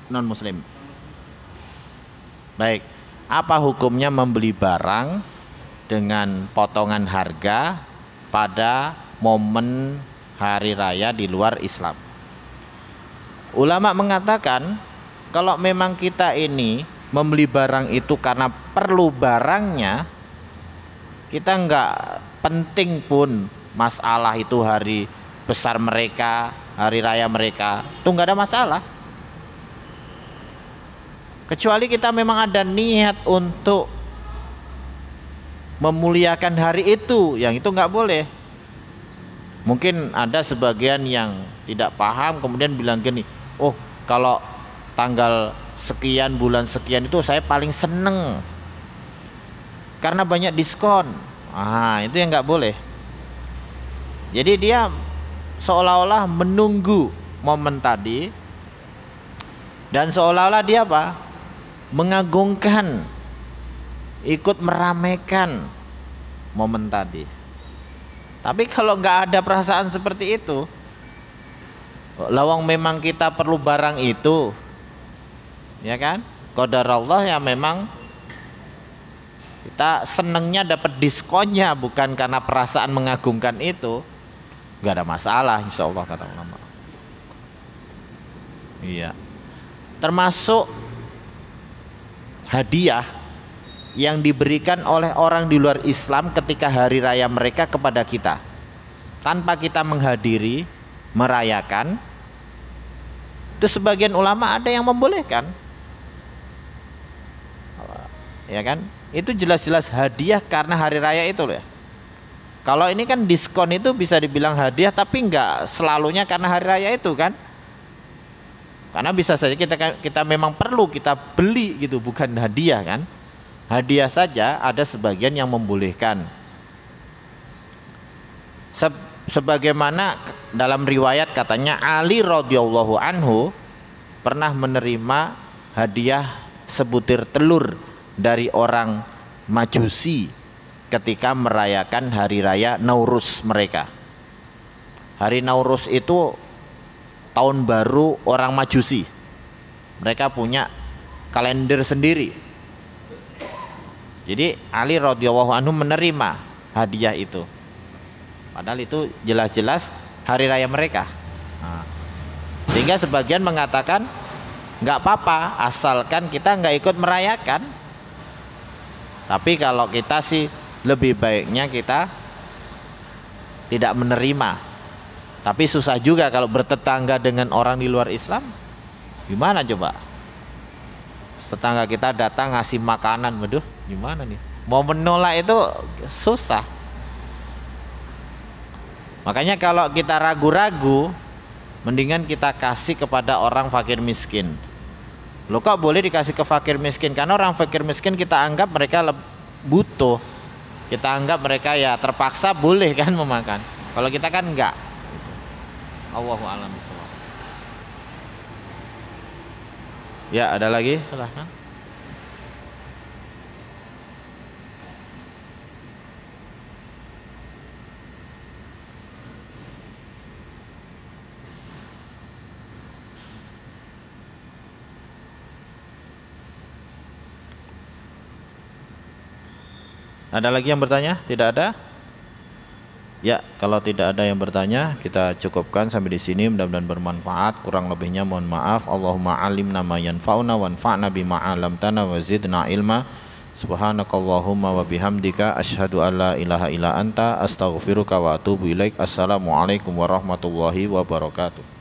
Non muslim. Baik, apa hukumnya membeli barang dengan potongan harga pada momen hari raya di luar Islam? Ulama mengatakan kalau memang kita ini membeli barang itu karena perlu barangnya, kita nggak penting pun masalah itu hari besar mereka, hari raya mereka, itu nggak ada masalah. Kecuali kita memang ada niat untuk memuliakan hari itu, yang itu nggak boleh. Mungkin ada sebagian yang tidak paham kemudian bilang gini, oh kalau tanggal sekian bulan sekian itu saya paling seneng karena banyak diskon. Itu yang nggak boleh. Jadi dia seolah-olah menunggu momen tadi, dan seolah-olah dia apa? Mengagungkan, ikut meramaikan momen tadi. Tapi kalau nggak ada perasaan seperti itu, lawang memang kita perlu barang itu, ya kan? Qadarullah ya, memang kita senengnya dapat diskonnya, bukan karena perasaan mengagungkan itu, nggak ada masalah, insya Allah, kata ulama. Iya. Termasuk hadiah yang diberikan oleh orang di luar Islam ketika hari raya mereka kepada kita, tanpa kita menghadiri, merayakan, itu sebagian ulama ada yang membolehkan, ya kan? Itu jelas-jelas hadiah karena hari raya itu loh ya. Kalau ini kan diskon, itu bisa dibilang hadiah, tapi nggak selalunya karena hari raya itu kan. Karena bisa saja kita memang perlu kita beli gitu, bukan hadiah kan. Hadiah saja ada sebagian yang membolehkan. Sebagaimana dalam riwayat katanya Ali radhiyallahu anhu pernah menerima hadiah sebutir telur dari orang Majusi ketika merayakan hari raya Nauruz mereka. Hari Nauruz itu tahun baru orang Majusi. Mereka punya kalender sendiri. Jadi Ali radhiyallahu anhu menerima hadiah itu. Padahal itu jelas-jelas hari raya mereka. Sehingga sebagian mengatakan nggak apa-apa, asalkan kita nggak ikut merayakan. Tapi kalau kita sih lebih baiknya kita tidak menerima. Tapi susah juga kalau bertetangga dengan orang di luar Islam. Gimana coba? Tetangga kita datang ngasih makanan, waduh, gimana nih? Mau menolak itu susah. Makanya kalau kita ragu-ragu, mendingan kita kasih kepada orang fakir miskin. Loh kok boleh dikasih ke fakir miskin? Karena orang fakir miskin kita anggap mereka butuh. Kita anggap mereka ya terpaksa boleh kan memakan. Kalau kita kan enggak. Allahu a'lam bishawab. Ya, ada lagi? Silahkan. Ada lagi yang bertanya? Tidak ada? Ya, kalau tidak ada yang bertanya, kita cukupkan sampai di sini. Mudah-mudahan bermanfaat. Kurang lebihnya mohon maaf. Allahumma alimna ma yanfa'una wanfa'na bima 'allamtana wa zidna ilma. Subhanakallahumma wa bihamdika asyhadu an la ilaha illa anta astaghfiruka wa atubu ilaik. Assalamualaikum warahmatullahi wabarakatuh.